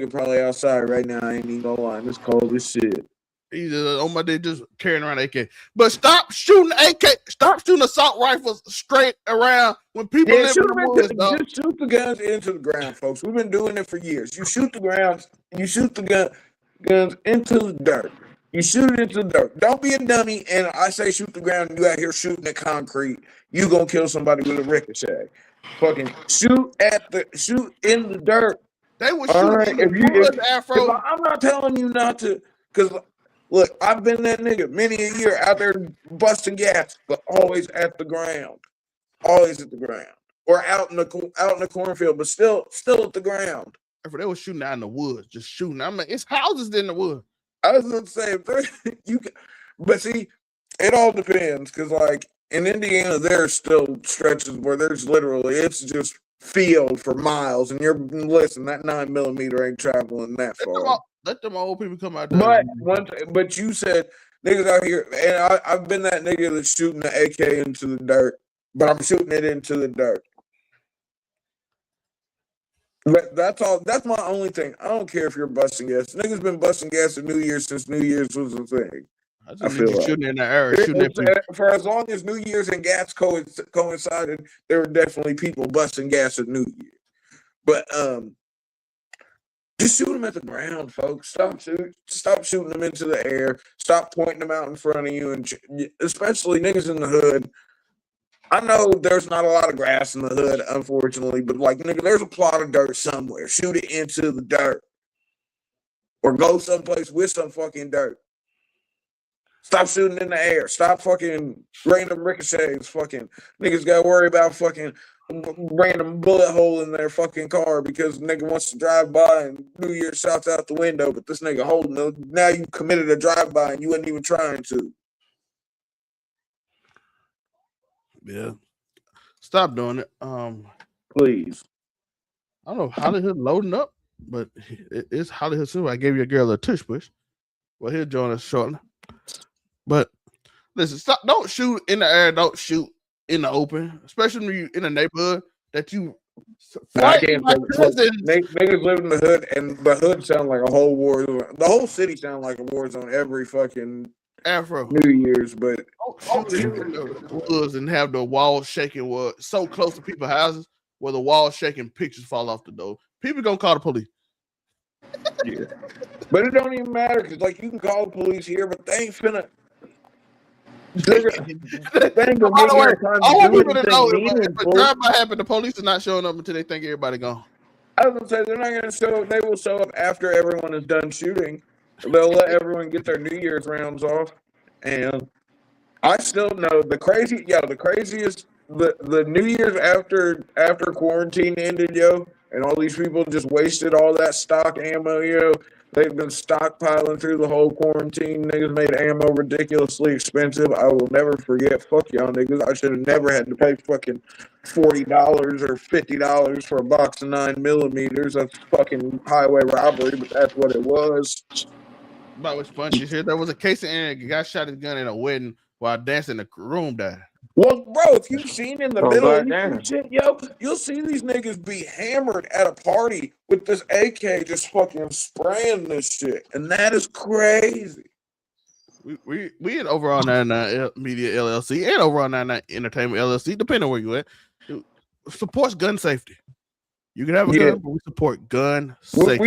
probably outside right now. I ain't even gonna lie. It's cold as shit. He's on my day just carrying around AK. But stop shooting AK. Stop shooting assault rifles straight around when people live in the woods. Just shoot the guns into the ground, folks. We've been doing it for years. You shoot the guns into the dirt. You shoot it into the dirt. Don't be a dummy. And I say shoot the ground and you out here shooting at concrete. You gonna kill somebody with a ricochet. Fucking shoot in the dirt. They were shooting in the woods, Afro. I'm not telling you not to, because look, I've been that nigga many a year out there busting gas, but always at the ground, always at the ground, or out in the cornfield, but still at the ground. They were shooting out in the woods, just shooting. I mean, it's houses in the woods. I was gonna say, but see, it all depends, because like. In Indiana, there's still stretches where it's just field for miles, and that 9mm ain't traveling that far. Let them old people come out there. But you said niggas out here, and I've been that nigga that's shooting the AK into the dirt, but I'm shooting it into the dirt. But that's all. That's my only thing. I don't care if you're busting gas. Niggas been busting gas at New Year's since New Year's was a thing. I feel like shooting in the air, for as long as New Year's and gas coincided, there were definitely people busting gas at New Year. But just shoot them at the ground, folks. Stop shooting them into the air. Stop pointing them out in front of you, and especially niggas in the hood. I know there's not a lot of grass in the hood, unfortunately, but like nigga, there's a plot of dirt somewhere. Shoot it into the dirt, or go someplace with some fucking dirt. Stop shooting in the air. Stop fucking random ricochets. Fucking niggas got to worry about fucking random bullet hole in their fucking car because nigga wants to drive by and New Year shouts out the window, but this nigga holding it. Now you committed a drive-by and you wasn't even trying to. Yeah. Stop doing it. Please. I don't know if Hollywood loading up, but it's Hollywood soon. I gave your girl a tush push. Well, he'll join us shortly. But listen, stop! Don't shoot in the air. Don't shoot in the open, especially when you in a neighborhood that you I fighting can't my say look, cousins. niggas live in the hood, and the hood sound like a whole war zone. The whole city sound like a war zone every fucking Afro. New Year's. But Don't shoot in the woods and have the walls shaking so close to people's houses where the walls shaking, pictures fall off the door. People gonna call the police. yeah, but it don't even matter because like you can call the police here, but they ain't finna. They ain't gonna By give the you way, time I to want do people to know anything if a meaningful. drive-by happen, the police is not showing up until they think everybody gone. I was gonna say they're not gonna show. They will show up after everyone is done shooting. They'll let everyone get their New Year's rounds off, and I still know the craziest the New Year's after quarantine ended, yo, and all these people just wasted all that stock ammo, yo. They've been stockpiling through the whole quarantine. Niggas made ammo ridiculously expensive. I will never forget. Fuck y'all niggas. I should have never had to pay fucking $40 or $50 for a box of 9mm. That's fucking highway robbery, but that's what it was. About what's funny is here there was a case of a guy shot his gun in a wedding while dancing. The room died. Well, bro, if you've seen in the Middle East goddamn. and shit, yo, you'll see these niggas be hammered at a party with this AK just fucking spraying this shit. And that is crazy. We at Overall 99 Media LLC and Overall 99 Entertainment LLC, depending on where you at, supports gun safety. You can have a gun, but we support gun safety.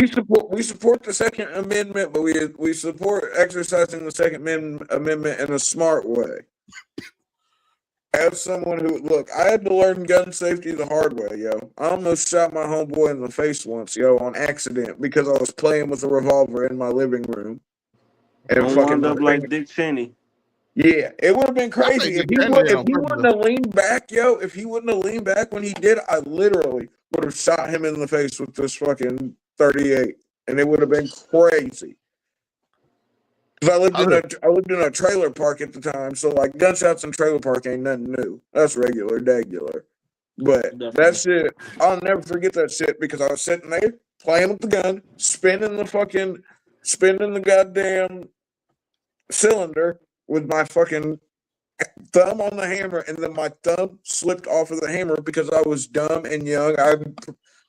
We support the Second Amendment, but we support exercising the Second Amendment in a smart way. As someone who I had to learn gun safety the hard way, yo. I almost shot my homeboy in the face once, yo, on accident because I was playing with a revolver in my living room. And Don't wind up like Dick Cheney. Yeah, it would have been crazy if he wouldn't have leaned back, yo. If he wouldn't have leaned back when he did, I literally would have shot him in the face with this fucking 38, and it would have been crazy. Because I lived in a trailer park at the time, so like gunshots in trailer park ain't nothing new. That's regular. But that shit, I'll never forget that shit because I was sitting there playing with the gun, spinning the goddamn cylinder with my fucking thumb on the hammer, and then my thumb slipped off of the hammer because I was dumb and young. I'm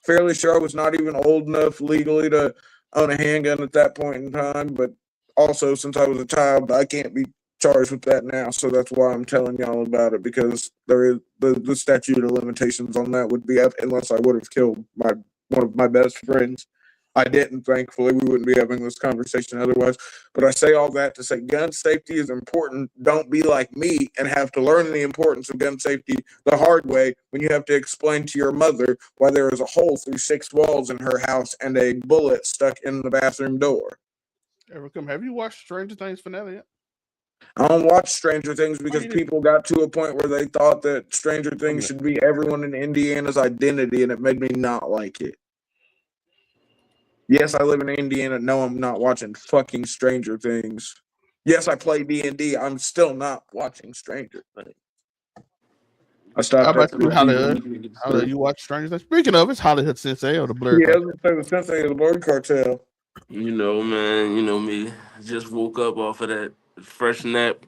fairly sure I was not even old enough legally to own a handgun at that point in time, but also, since I was a child, I can't be charged with that now, so that's why I'm telling y'all about it, because there is the statute of limitations on that would be up unless I would have killed one of my best friends. I didn't, thankfully. We wouldn't be having this conversation otherwise. But I say all that to say gun safety is important. Don't be like me and have to learn the importance of gun safety the hard way when you have to explain to your mother why there is a hole through 6 walls in her house and a bullet stuck in the bathroom door. Have you watched Stranger Things finale yet? I don't watch Stranger Things because people got to a point where they thought that Stranger Things should be everyone in Indiana's identity, and it made me not like it. Yes, I live in Indiana. No, I'm not watching fucking Stranger Things. Yes, I play D&D. I'm still not watching Stranger Things. I stopped. How about you, Hollywood? Hollywood, you watch Stranger Things? Speaking of, it's Hollywood Sensei or the Blur. Yeah, I was gonna say the Sensei of the Blur Cartel. You know, man, you know me. Just woke up off of that fresh nap.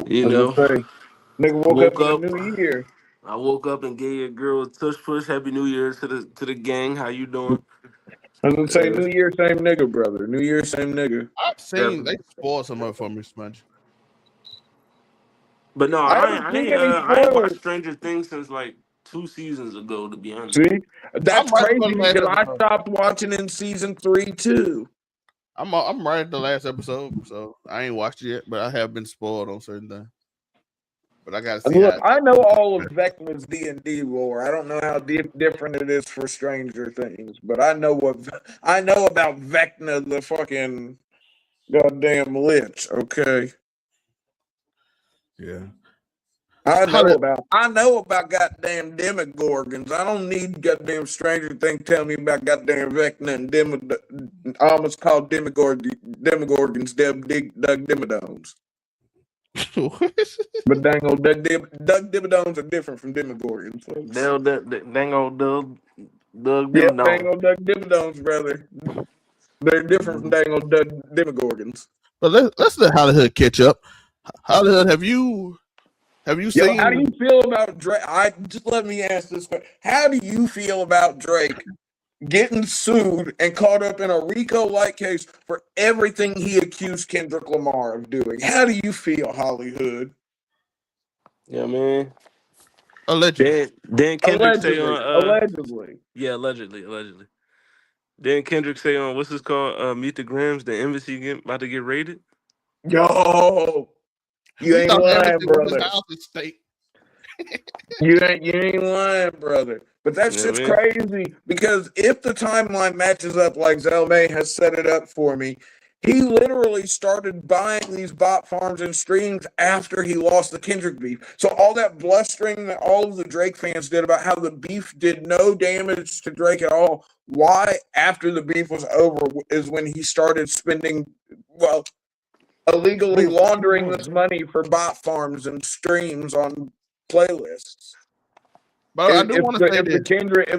You know, nigga woke up in the new year. I woke up and gave your girl a tush push. Happy New Year to the gang. How you doing? I was gonna say New Year, same nigga, brother. New Year, same nigga. I've seen they spoiled some of it for me, Sponge. But no, I ain't watched spoilers. Stranger Things since like 2 seasons ago, to be honest. See, that's right crazy because I stopped watching in season 3 too. I'm right at the last episode, so I ain't watched it yet, but I have been spoiled on certain things. But I gotta see. Look, I know all of Vecna's D&D lore. I don't know how different it is for Stranger Things, but I know about Vecna, the fucking goddamn lich. Okay. Yeah. I know about goddamn demogorgons. I don't need goddamn Stranger Things telling me about goddamn Vecna and I almost called demogorgons Doug Dimmadones. But dang old Doug Dimmadones are different from demogorgons. Dang old Doug Dimmadones. Yeah, dang old Doug Dimmadones, brother. They're different from dang old Doug Demogorgons. But let's let Hollywood catch up. Hollywood, have you Have you Yo, seen? how do you feel about Drake? Just let me ask this question. How do you feel about Drake getting sued and caught up in a RICO-like case for everything he accused Kendrick Lamar of doing? How do you feel, Hollywood? Yeah, man. Allegedly. Then Kendrick say on Allegedly. yeah, allegedly. Then Kendrick say on what's this called? Meet the Grams, the embassy about to get raided. Yo, you He ain't thought the lying, embassy was his brother. house and state. You ain't lying, brother. But that Yeah, shit's man. crazy because if the timeline matches up like Zelmae has set it up for me, he literally started buying these bot farms and streams after he lost the Kendrick beef. So all that blustering that all of the Drake fans did about how the beef did no damage to Drake at all, why after the beef was over is when he started spending, well, illegally laundering this money for bot farms and streams on playlists. But I do want to say If this.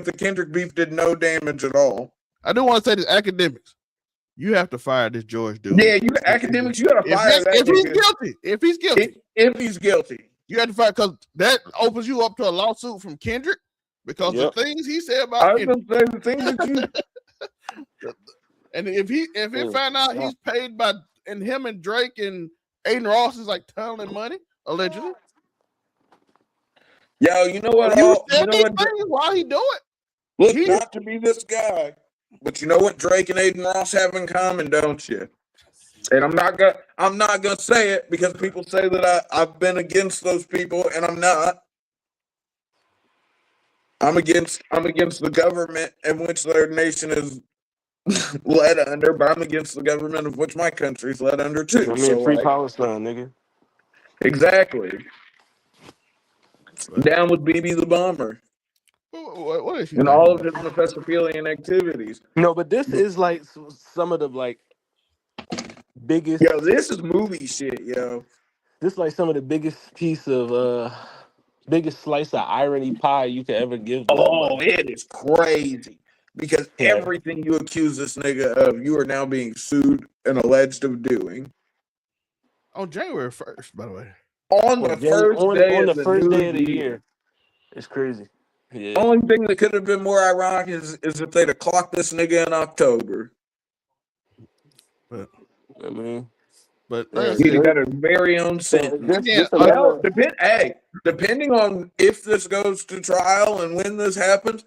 the Kendrick beef did no damage at all. I do want to say this. Akademiks, you have to fire this George dude. Yeah, you Akademiks, you gotta fire that. If he's guilty. If he's guilty. You have to fire because that opens you up to a lawsuit from Kendrick because the things he said about I was Kendrick. gonna say the thing that you And if he find out he's paid by and him and Drake and ADIN Ross is like tunneling money, allegedly. Yo, you know what? You know what? While he do it. Look, not to be this guy, but you know what Drake and ADIN Ross have in common, don't you? And I'm not gonna say it because people say that I've been against those people, and I'm not. I'm against the government in which their nation is led under, but I'm against the government of which my country's led under too. I mean, free Palestine, nigga. Exactly. Down with BB the Bomber. What is and all of his Mephistophelian activities. No, but this is like some of the like biggest. Yo, this is movie shit, yo. This is like some of the biggest piece of biggest slice of irony pie you could ever give. It is crazy because everything you accuse this nigga of, you are now being sued and alleged of doing. On January 1st, by the way. On the first day of the year. It's crazy. Yeah. Only thing that could have been more ironic is if they'd have clocked this nigga in October. But I mean, he'd have got his very own sentence. Depending on if this goes to trial and when this happens,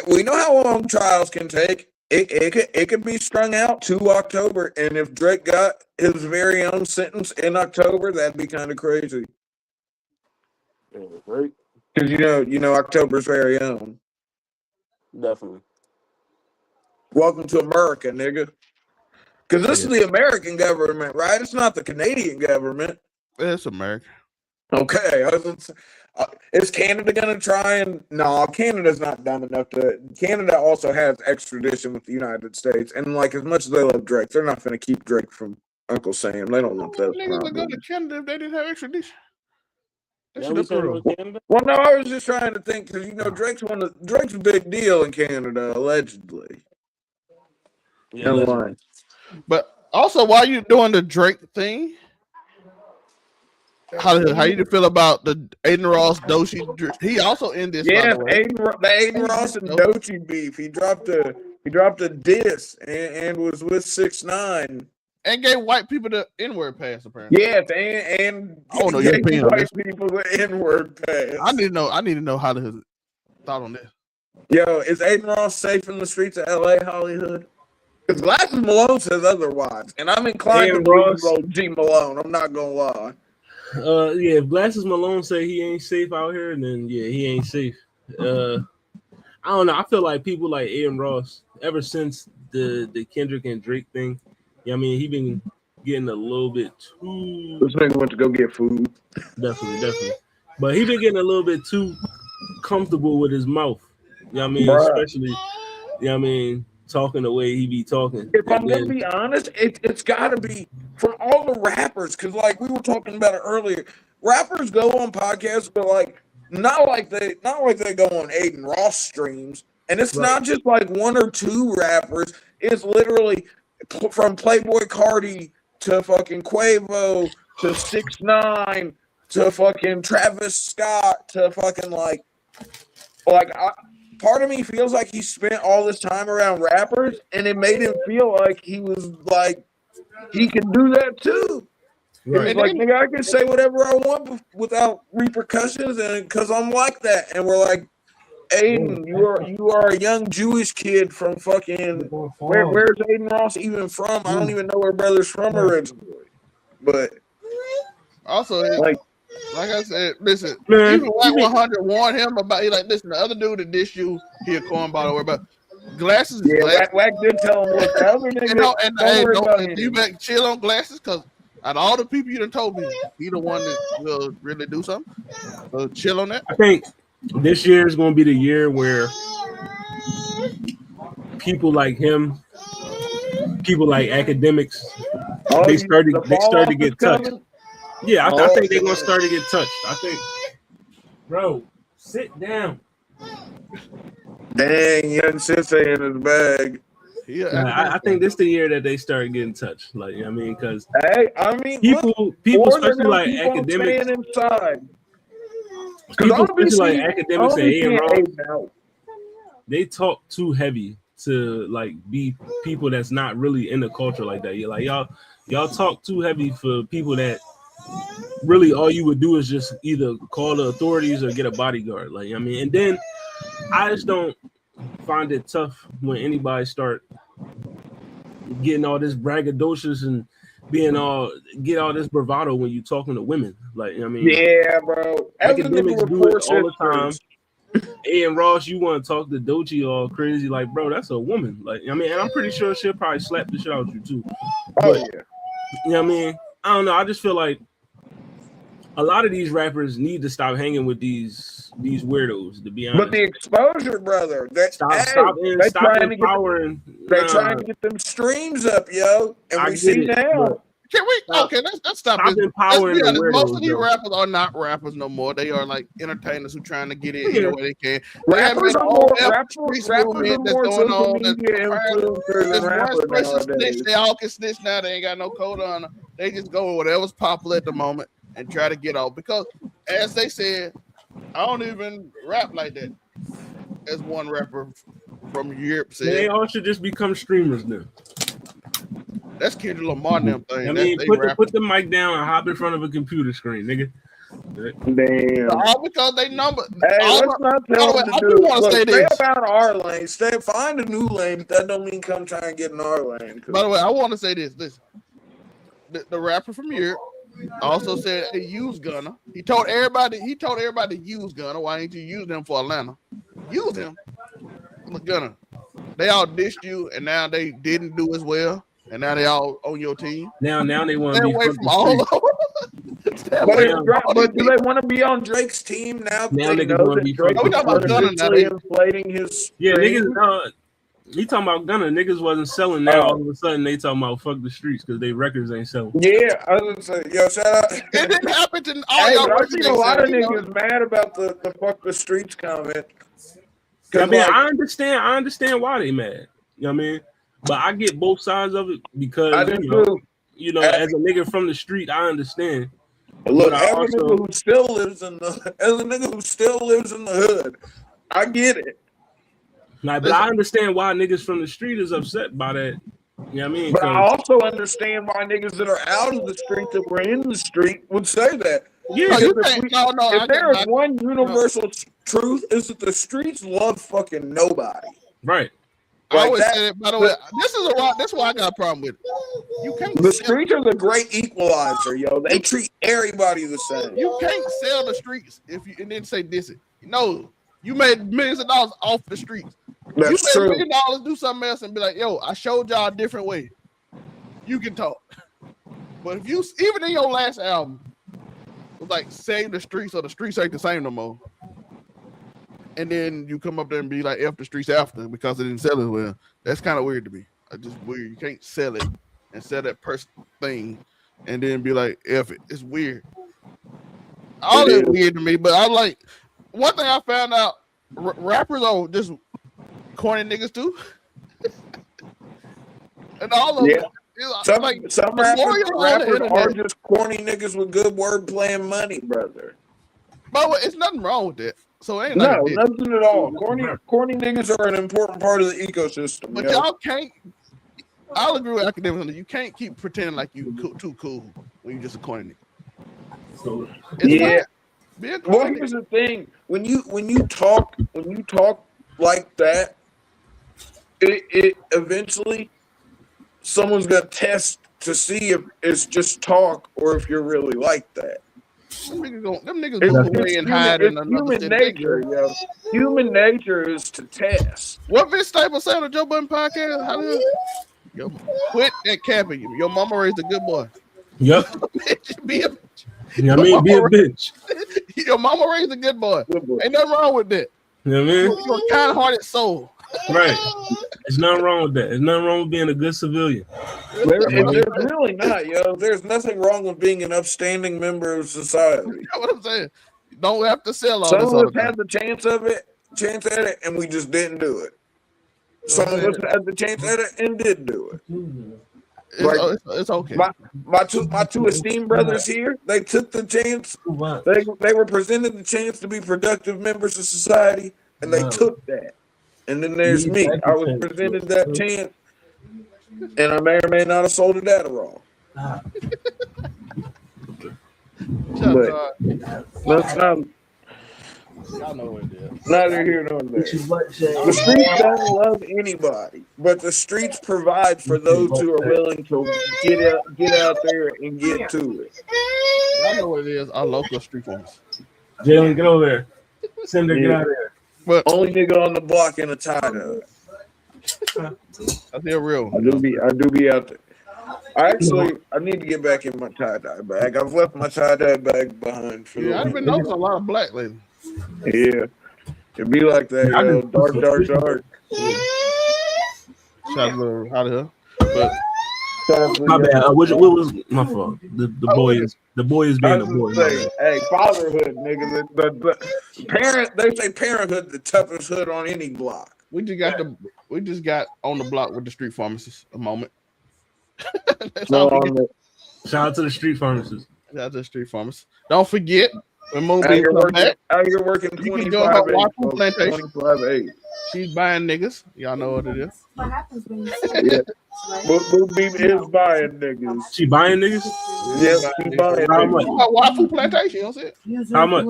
we know how long trials can take. It could be strung out to October, and if Drake got his very own sentence in October, that'd be kind of crazy. Yeah, right. Because you know October's very own. Definitely. Welcome to America, nigga. Because this is the American government, right? It's not the Canadian government. It's America. Okay. Is Canada going to try and... No, Canada's not dumb enough to... Canada also has extradition with the United States. And, like, as much as they love Drake, they're not going to keep Drake from Uncle Sam. They don't want that. Niggas would go to Canada if they didn't have extradition. Well, no, I was just trying to think because Drake's a big deal in Canada, allegedly. Yeah, allegedly. But also, while you're doing the Drake thing, how you feel about the ADIN Ross Doechii? He also in this. Yeah, the ADIN Ross and Doechii beef. He dropped a diss and was with 6ix9ine. And gave white people the N-word pass, apparently. Yes, and gave white people the N-word pass. I need to know how his thought on this. Yo, is ADIN Ross safe in the streets of LA, Hollywood? Because Glasses Malone says otherwise, and I'm inclined to believe G Malone. I'm not gonna lie. Yeah, if Glasses Malone say he ain't safe out here, then yeah, he ain't safe. I don't know. I feel like people like ADIN Ross, ever since the Kendrick and Drake thing. Yeah, I mean, he been getting a little bit too. This nigga went to go get food. Definitely. But he been getting a little bit too comfortable with his mouth. You know what I mean? Bruh. Especially, you know what I mean, talking the way he be talking. If I'm gonna be honest, it's gotta be from all the rappers, because like we were talking about it earlier. Rappers go on podcasts, but like not like they go on ADIN Ross streams. And it's not just like one or two rappers, it's literally from Playboy Cardi to fucking Quavo to 6ix9ine to fucking Travis Scott to fucking part of me feels like he spent all this time around rappers, and it made him feel like he was like he could do that too. Right. It's like, nigga, I can say whatever I want without repercussions, and because I'm like that. And we're like, Aiden, you are a young Jewish kid from fucking where's ADIN Ross even from? I don't even know where brother's from originally. But also, like I said, listen, Man, even White 100 warned him about. He like, listen, the other dude that dissed you, he a cornball. But glasses, yeah, glasses. Wack did tell him, look, the other nigga, and you better chill on glasses, because out of all the people you done told me, he the one that will really do something. So chill on that. I think this year is going to be the year where people like him, people like Akademiks, they start to get touched. Yeah, I think they're going to start to get touched. I think, bro, sit down. Dang, young Sensei in his bag. I think this is the year that they start getting touched. Like, you know what I mean? Because people, especially like Akademiks, inside. People, especially like Akademiks and ADIN Ross, they talk too heavy to like be people that's not really in the culture like that. You're like y'all talk too heavy for people that really all you would do is just either call the authorities or get a bodyguard. Like, I mean, and then I just don't find it tough when anybody start getting all this braggadocious and get all this bravado when you talking to women. Like, I mean, yeah, bro. Akademiks do it all the time. ADIN Ross, you want to talk to Doechii all crazy, like, bro, that's a woman. Like, I mean, and I'm pretty sure she'll probably slap the shit out of you too. But, yeah. You know what I mean? I don't know. I just feel like a lot of these rappers need to stop hanging with these weirdos, to be honest. But the exposure, brother. Stop empowering. They're trying to get them streams up, yo. And we see now. Can we? Okay, let's stop this. Empowering Let's be honest, most of these weirdos, rappers are not rappers no more. They are like entertainers who trying to get in any way they can. Rappers are more movement that's going on. They all can snitch now. They ain't got no code on them. They just go with whatever's popular at the moment and try to get off. Because as they said, I don't even rap like that. As one rapper from Europe said, they all should just become streamers now. That's Kendrick Lamar and them things. I mean, put the mic down and hop in front of a computer screen, nigga. Damn. All because they number. Hey, let's not tell them to do want to say stay this. out of our lane. Find a new lane, but that don't mean come try and get in our lane. By the way, I want to say this. Listen, the rapper from Europe also said they use Gunna. He told everybody to use Gunna. Why ain't you use them for Atlanta? Use him. Look, Gunna. They all dissed you, and now they didn't do as well. And now they all on your team. Now they want to be away from all over. But do they want to be on Drake's team now? Now they niggas know want to that be Drake talking about Gunna now. inflating his. Yeah, niggas. He talking about Gunna. Niggas wasn't selling. Now all of a sudden they talking about fuck the streets because they records ain't selling. Yeah, I was gonna say, yo, shout out. It didn't happen to all y'all. I've seen a lot of niggas mad about the fuck the streets comment. I mean, I understand why they mad. You know what I mean? But I get both sides of it because you know, as a nigga from the street, I understand. Look, as a nigga who still lives in the hood, I get it. Like, but I understand why niggas from the street is upset by that. You know what I mean? But I also understand why niggas that are out of the street that were in the street would say that. Yeah, if there is one universal truth, is that the streets love fucking nobody. Right. I always say it, by the way, that's why I got a problem with it. You can't. The streets are the great equalizer, yo. They treat everybody the same. You can't sell the streets and then say this. No, you made millions of dollars off the streets. That's you made true. $1 million, do something else, and be like, yo, I showed y'all a different way. You can talk. But if you, even in your last album, it was like save the streets, or the streets ain't the same no more. And then you come up there and be like, F the streets after because it didn't sell as well. That's kind of weird to me. It's just weird. You can't sell it and sell that person thing and then be like, F it. It's weird. All is weird to me, but I like, one thing I found out, rappers are just corny niggas too. And all of them, Some like some Memorial on the rappers internet. are just corny niggas with good wordplay and money, brother. But it's nothing wrong with that. So it ain't No, like a diss. nothing at all. Corny niggas are an important part of the ecosystem. But yo. y'all can't. I'll agree with Akademiks on that. You can't keep pretending like you too cool when you just a corny nigga. It's Yeah. fine. Be a Well, corny here's nigga. the thing: when you talk like that, it eventually someone's gonna test to see if it's just talk or if you're really like that. Them niggas It's, move away and hide in it's another human city. nature, yo. Human nature is to test. What Vince Staples say on the Joe Budden podcast? How did yo quit that capping? Your mama raised a good boy. Yep. Be a You know what I mean? Be a bitch. Your mama raised a good boy. Good boy. Ain't nothing wrong with that. You know what I mean? You're a kind-hearted soul. Right. There's nothing wrong with that. There's nothing wrong with being a good civilian. There's really not, yo. There's nothing wrong with being an upstanding member of society. You know what I'm saying? You don't have to sell all Some this of all us the time. had the chance at it, and we just didn't do it. Some of us had the chance at it and did do it. It's okay. My two esteemed brothers here, they took the chance. They were presented the chance to be productive members of society, and they took that. And then there's me. I was presented that chance, and I may or may not have sold it Adderall. But that's not. Y'all know what it is. Neither here nor there. The streets don't love anybody, but the streets provide for those who are willing to get out there and get to it. Y'all know what it is. Our local street farmers. Jalen, get over there. Cinder, get out of there. But Only nigga on the block in a tie-dye. I feel real. I do be out there. I need to get back in my tie-dye bag. I've left my tie-dye bag behind for Yeah, I've been noticing a lot of black lately. Yeah. It be like that, yo. Dark. Shout out to how to her. But My bad. What was my fault? The boy is being a boy. Hey, fatherhood, nigga. The parent, they say parenthood the toughest hood on any block. we just got on the block with the street pharmacists a moment. Shout out to the street pharmacists. Shout out to the street pharmacists. Don't forget when Out Moonbeam here come back, working you can go help 25 Waffle folks, Plantation. 25 She's buying niggas. Y'all know what it is. What happens when you Yeah. Moonbeam is buying niggas. She buying niggas? Yeah, she buying How niggas. much? Waffle Plantation, you know what I'm saying? How much?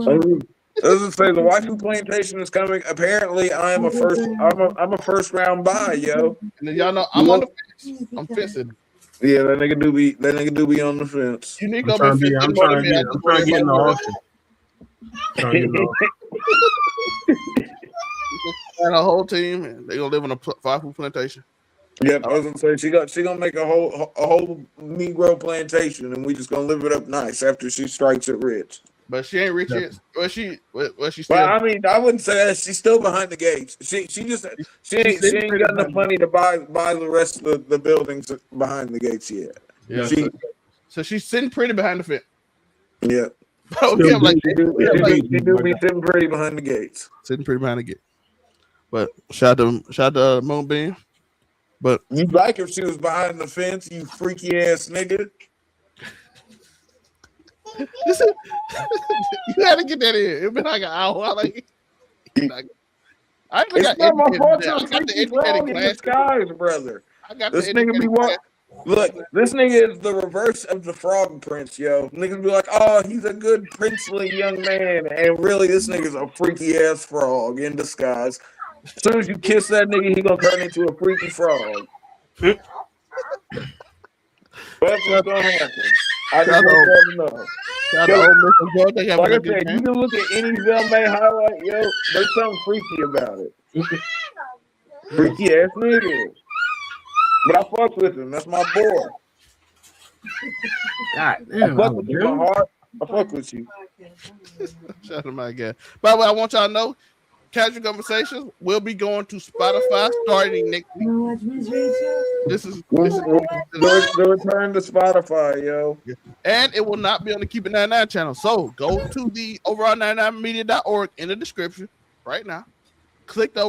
Doesn't say the waifu plantation is coming. Apparently, I'm a first round buy, yo. And then y'all know I'm on the fence. I'm fencing. Yeah, that nigga do be on the fence. You need I'm to trying to be get, fencing I'm trying to get, I'm trying to get in the auction. Trying to get in the auction. and a whole team, and they gonna live on a Waffle Plantation. Yep, I was gonna say she gonna make a whole Negro plantation, and we just gonna live it up nice after she strikes it rich. But she ain't rich yet. Well, she still. But I mean, I wouldn't say that. She's still behind the gates. She ain't got enough money to buy the rest of the buildings behind the gates yet. Yeah. She, So she's sitting pretty behind the fence. yeah. Okay, I'm like, She do be sitting pretty behind the gates. sitting pretty behind the gate. But shout out to Moonbeam. But You'd like if she was behind the fence, you freaky ass nigga. listen, you had to get that in. It's been like an hour. Like, I It's not my fault. You're I got the freaky educated frog in class. disguise, brother. I got This the nigga be educated what? class. Look, this nigga is the reverse of the frog prince, yo. Niggas be like, oh, he's a good princely young man. And really, this nigga's a freaky ass frog in disguise. As soon as you kiss that nigga, he gonna turn into a freaky frog. That's what's gonna happen. I just want y'all to know. Shout out to Ole Miss and Georgia. They having Like a I good said, game. you can look at any Zelmae highlight, yo. There's something freaky about it. Freaky ass nigga. But I fuck with him. That's my boy. God I damn. fuck with you, my heart. I fuck with you. Shout out to my guy. By the way, I want y'all to know, Casual Conversations will be going to Spotify starting next week. This is The return to Spotify, yo. and it will not be on the Keep It 99 channel. So go to the overall99media.org in the description right now. Click the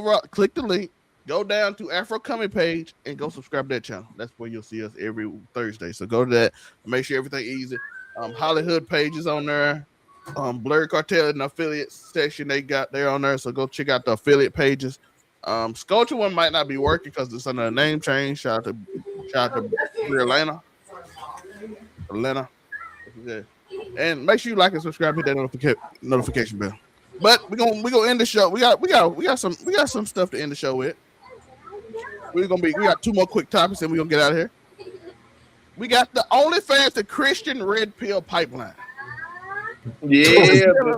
link. go down to Afro Coming page and go subscribe to that channel. That's where you'll see us every Thursday. So go to that. Make sure everything easy. Hollywood page is on there. Blurred Cartel and affiliate section they got there on there. So go check out the affiliate pages. Sculpture one might not be working because it's under a name change. Shout out to Atlanta. And make sure you like and subscribe, hit that notification bell. But we're gonna end the show. We got some stuff to end the show with. We got 2 more quick topics and we're gonna get out of here. We got the OnlyFans, the Christian Red Pill Pipeline. Yeah,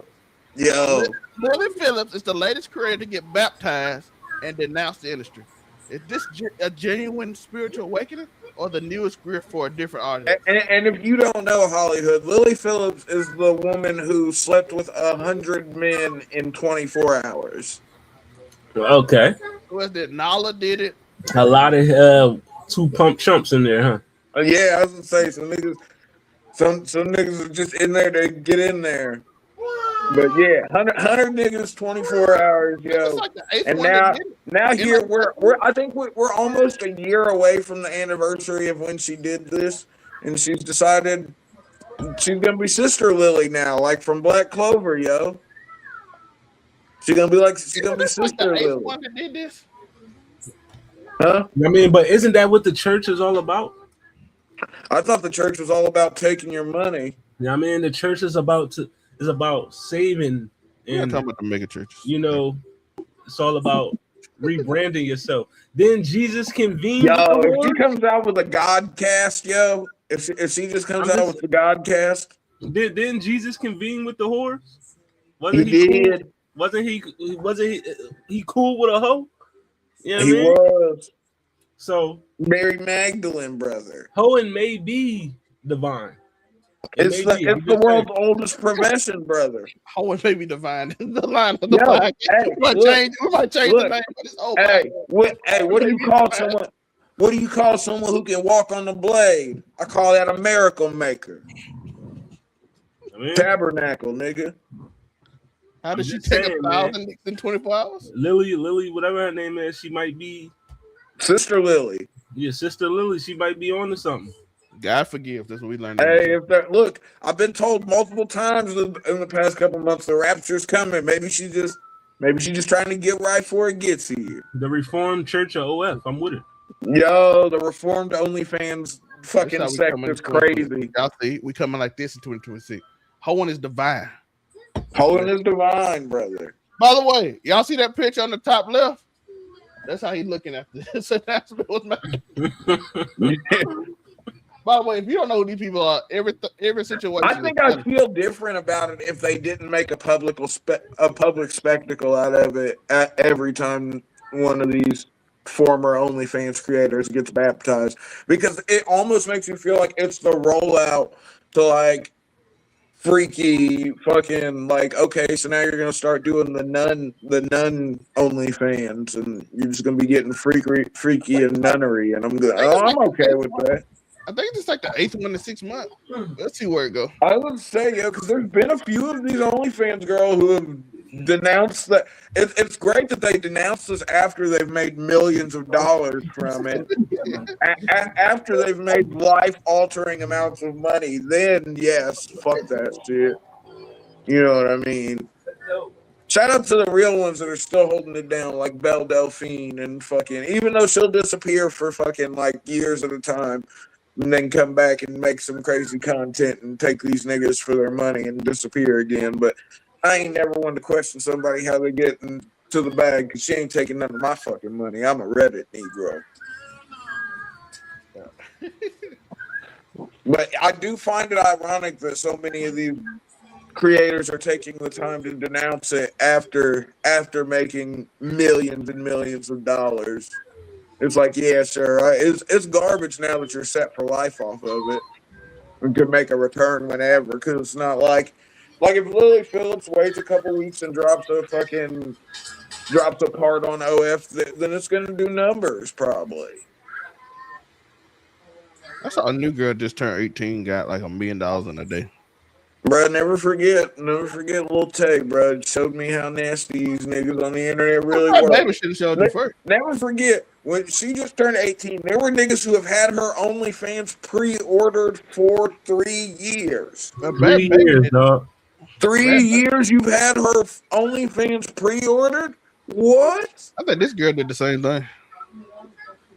yo. Lily Phillips is the latest creator to get baptized and denounce the industry. Is this a genuine spiritual awakening or the newest grift for a different audience? And if you don't know Hollywood, Lily Phillips is the woman who slept with 100 men in 24 hours. Okay. Was that Nala did it? A lot of 2 pump chumps in there, huh? Yeah, I was gonna say some niggas are just in there to get in there. But yeah, 100 niggas, 24 hours, yo. Like and now here I think we're almost a year away from the anniversary of when she did this, and she's decided she's gonna be Sister Lily now, like from Black Clover, yo. She's gonna be Sister Lily. One that did this? Huh? I mean, but isn't that what the church is all about? I thought the church was all about taking your money. Yeah, I mean, the church is about saving, and talking about the mega churches. You know, it's all about rebranding yourself. Then Jesus convened. Yo, if she comes out with a God cast, yo, if she just comes out with the God cast, didn't Jesus convene with the whores? Wasn't he did. Cool? Wasn't he cool with a hoe? You know he was. So Mary Magdalene, brother. Hoeing may be divine. It's the world's oldest profession, brother. Hoeing may be divine. The line of the flag. We might change the name, but it's over. What do you call someone? What do you call someone who can walk on the blade? I call that a miracle maker. Tabernacle, nigga. How did she take 1,000 in 24 hours? Lily, whatever her name is, she might be Sister Lily. Yeah, Sister Lily, she might be on to something. God forgive. That's what we learned. Hey, look, I've been told multiple times in the past couple months the rapture's coming. Maybe she's just trying to get right before it gets here. The Reformed Church of OF, I'm with it. Yo, the Reformed OnlyFans fucking sect is crazy. Y'all see, we coming like this in 2026. Hoeing is divine. Hoeing is divine, brother. By the way, y'all see that picture on the top left? That's how he's looking at this announcement was made. By the way, if you don't know who these people are, every situation. I think I feel different about it if they didn't make a public spectacle out of it every time one of these former OnlyFans creators gets baptized, because it almost makes you feel like it's the rollout to like freaky fucking like, okay, so now you're gonna start doing the nun OnlyFans, and you're just gonna be getting freaky and nunnery, and I'm okay with that. I think it's like the 8th one in 6 months. Let's see where it goes. I would say, yeah, because there's been a few of these OnlyFans girls who have denounced that. It's great that they denounced this after they've made millions of dollars from it. After they've made life-altering amounts of money, then yes, fuck that shit. You know what I mean? Shout out to the real ones that are still holding it down, like Belle Delphine and fucking, even though she'll disappear for fucking like years at a time, and then come back and make some crazy content and take these niggas for their money and disappear again. But I ain't never one to question somebody how they get into the bag, because she ain't taking none of my fucking money. I'm a Reddit Negro. But I do find it ironic that so many of these creators are taking the time to denounce it after making millions and millions of dollars. It's like, yeah, sure, it's garbage now that you're set for life off of it and can make a return whenever, because it's not like if Lily Phillips waits a couple weeks and drops a part on OF, then it's going to do numbers probably. I saw a new girl just turned 18, got like $1 million in a day. Bro, never forget Lil Tay, bro. It showed me how nasty these niggas on the internet really My were. baby should have showed you first. Never forget, when she just turned 18, there were niggas who have had her OnlyFans pre-ordered for 3 years. My 3 baby years, did. dog. 3 years you've had her OnlyFans pre-ordered? What? I think this girl did the same thing.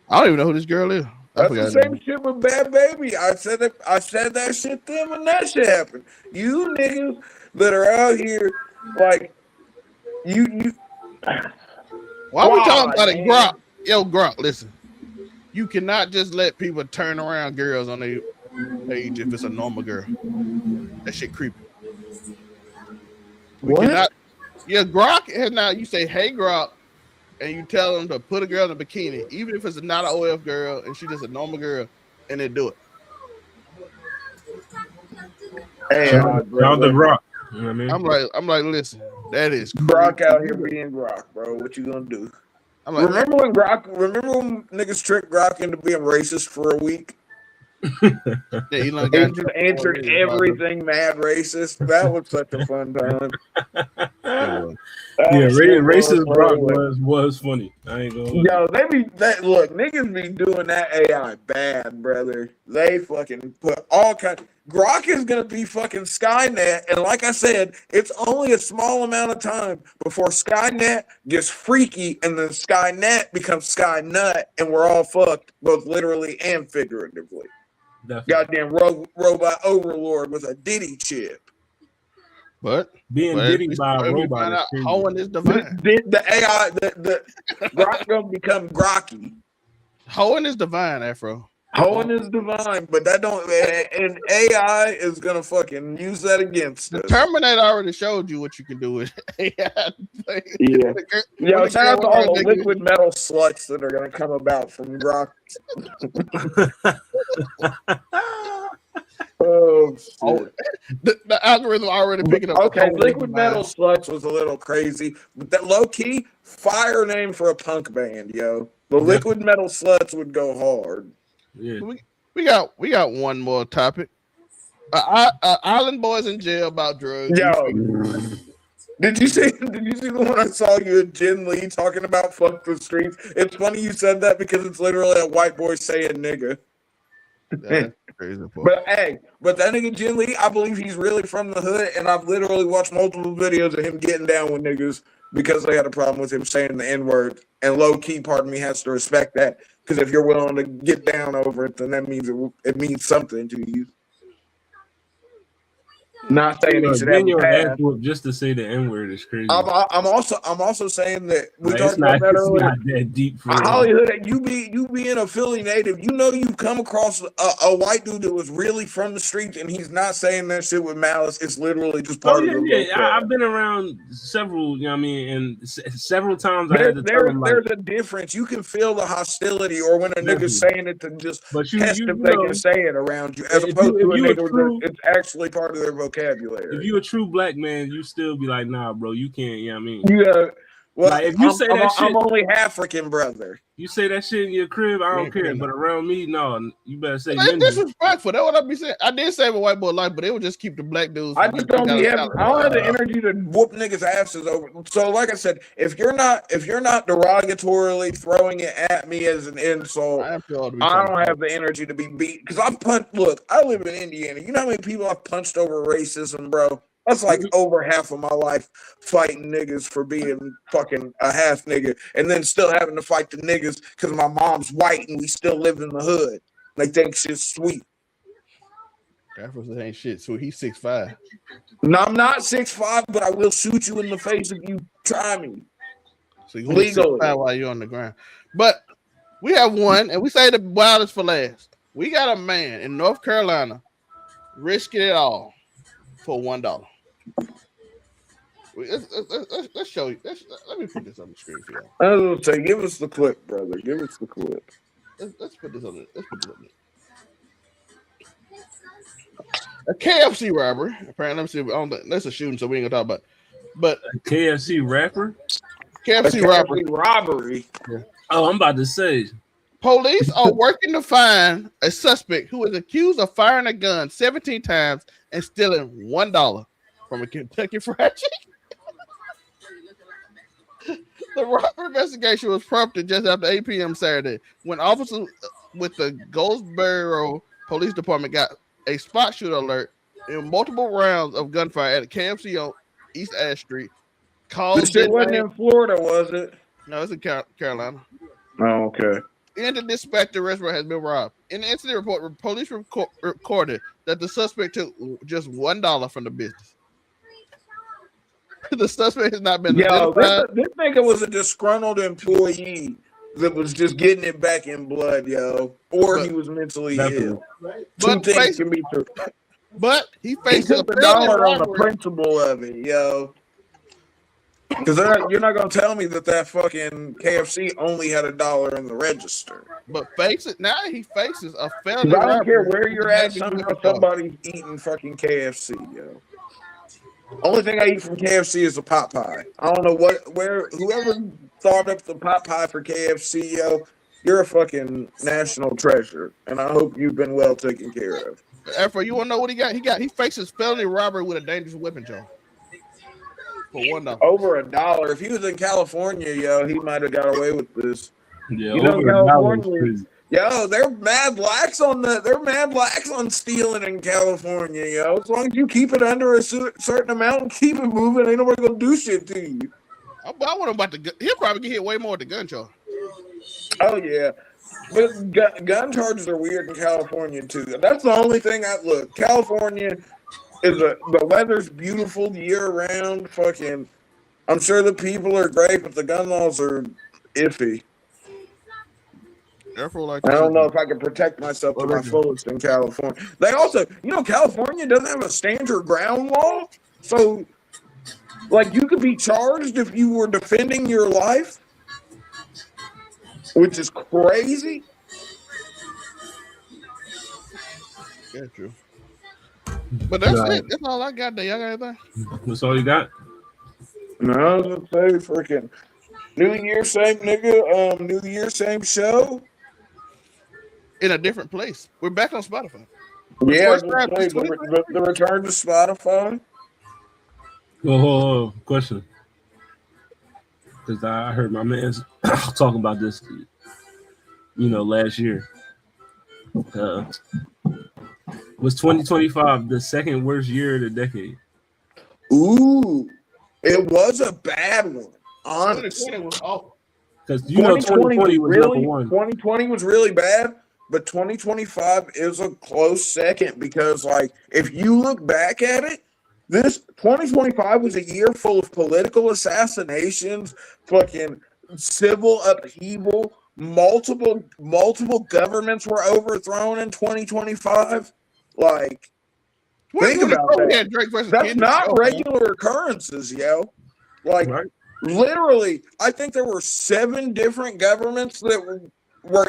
I don't even know who this girl is. I That's the forgot. same shit with Bad Baby. I said that shit to them when that shit happened. You niggas that are out here like you Why are we talking about it, man? Grok? Yo, Grok, listen. You cannot just let people turn around girls on their page if it's a normal girl. That shit creepy. We What? cannot. Yeah, Grok is now. You say, "Hey, Grok," and you tell them to put a girl in a bikini, even if it's not an OF girl and she's just a normal girl, and they do it. Hey, Shout out to Grok. You know what I mean? I'm like, listen, that is Grok creepy. out here being Grok, bro. What you gonna do? I'm like, Remember when niggas tricked Grok into being racist for a week? yeah, Elon He got just answered everything mad racist. That was such a fun time. Yeah, racist Grok was. was funny. I ain't gonna lie. Yo, look, niggas be doing that AI bad, brother. They fucking put all kind. Grok is gonna be fucking Skynet, and like I said, it's only a small amount of time before Skynet gets freaky, and then Skynet becomes Skynut, and we're all fucked, both literally and figuratively. Definitely. Goddamn robot overlord with a Diddy chip. But Being Diddy by a robot. Find is out crazy. hoeing is divine. The AI, the Grok gonna become Grocky. Hoeing is divine, Afro. Hoeing is divine, but that don't, and AI is gonna fucking use that against The us. Terminator already showed you what you can do with AI. Yeah. Yo, shout out to all the liquid metal sluts that are gonna come about from Grok. Oh, shit. The algorithm already picking up. Okay, liquid metal sluts was a little crazy, but that low key fire name for a punk band, yo. The liquid metal sluts would go hard. Yeah. We got one more topic. Island boys in jail about drugs. Yo, did you see the one I saw you and Jen Lee talking about fuck the streets? It's funny you said that because it's literally a white boy saying nigga. That's crazy. But that nigga Jen Lee, I believe he's really from the hood, and I've literally watched multiple videos of him getting down with niggas because they had a problem with him saying the N-word. And low key, part of me has to respect that, because if you're willing to get down over it, then that means it means something to you. Not saying he should have your a ass whooped just to say the N-word is crazy. I'm also saying that we Like, talked about that it's earlier. not that deep for Hollywood, you being a Philly native, you know you've come across a white dude that was really from the streets, and he's not saying that shit with malice. It's literally just part of the I've been around several, you know what I mean, and several times I had to tell them, like, there's a difference. You can feel the hostility, or when a nigga's saying it to just but test if they can say it around you, as opposed to a nigga that it's actually part of their vocabulary. If you're a true black man, you still be like, nah, bro, you can't, you know what I mean? Yeah. Well, like, if you say that shit, I'm only African, brother. You say that shit in your crib, I don't care. But around me, no, you better say that's disrespectful. That's what I be saying. I did save a white boy life, but they would just keep the black dudes. I just don't have the energy to whoop niggas' asses over. So, like I said, if you're not derogatorily throwing it at me as an insult, I don't have the energy to be beat. Because I've punched. Look, I live in Indiana. You know how many people I've punched over racism, bro? That's like over half of my life fighting niggas for being fucking a half nigga, and then still having to fight the niggas because my mom's white and we still live in the hood. They think shit's sweet. Afro ain't shit. So he's 6'5". No, I'm not 6'5", but I will shoot you in the face if you try me. So you legally 6'5" while you're on the ground. But we have one, and we say the wildest for last. We got a man in North Carolina risking it all for $1. Let's show you. Let me put this on the screen for y'all. I was gonna say, give us the clip, brother. Give us the clip. Let's put this on. Let's put this on. A KFC robber. Apparently, let me see. That's a shooting, so we ain't gonna talk about. But a KFC rapper. KFC robber. Robbery. Yeah. Oh, I'm about to say. Police are working to find a suspect who is accused of firing a gun 17 times and stealing $1 from a Kentucky Fried Chicken. The robbery investigation was prompted just after 8 p.m. Saturday when officers with the Goldsboro Police Department got a spot shooter alert and multiple rounds of gunfire at a KFC on East Ash Street. This shit wasn't in Florida, was it? No, it's in Carolina. Oh, okay. And the dispatcher restaurant has been robbed. In the incident report, police recorded that the suspect took just $1 from the business. The suspect has not been identified. This nigga was a disgruntled employee that was just getting it back in blood, yo. Or he was mentally ill. Two things can be true. But he He faces took the dollar on the principle of it, yo. Because you're not going to tell me that fucking KFC only had $1 in the register. But now he faces a felony. I don't care where you're at, somehow somebody's eating fucking KFC, yo. Only thing I eat from KFC is the pot pie. I don't know whoever thought up the pot pie for KFC, yo, you're a fucking national treasure. And I hope you've been well taken care of. Afro, you want to know what he got? He faces felony robbery with a dangerous weapon, Joe. For $1. Over $1. If he was in California, yo, he might have got away with this. Yeah, you know, California. Yo, they're mad lax on stealing in California, yo. As long as you keep it under a certain amount and keep it moving, ain't nobody gonna do shit to you. I want him about the. He'll probably get hit way more with the gun charge. Oh yeah, but gun charges are weird in California too. That's the only thing look. California is the weather's beautiful year round. Fucking, I'm sure the people are great, but the gun laws are iffy. I don't know if I can protect myself to my fullest in California. They also, California doesn't have a stand your ground law. So, like, you could be charged if you were defending your life, which is crazy. Yeah, true. But that's it. That's all I got there. Y'all got anything? That's all you got? No, I was going to say, freaking New Year, same nigga. New Year, same show. In a different place. We're back on Spotify. Yeah, the return to Spotify. Oh, question. Because I heard my man talking about this, last year. Was 2025 the second worst year of the decade? Ooh, it was a bad one. Honestly, 2020 was awful. Because 2020 was really, number one. 2020 was really bad, but 2025 is a close second because, like, if you look back at it, this 2025 was a year full of political assassinations, fucking civil upheaval, multiple governments were overthrown in 2025. Like, think about that. That's not regular occurrences, yo. Like, literally, I think there were 7 different governments that were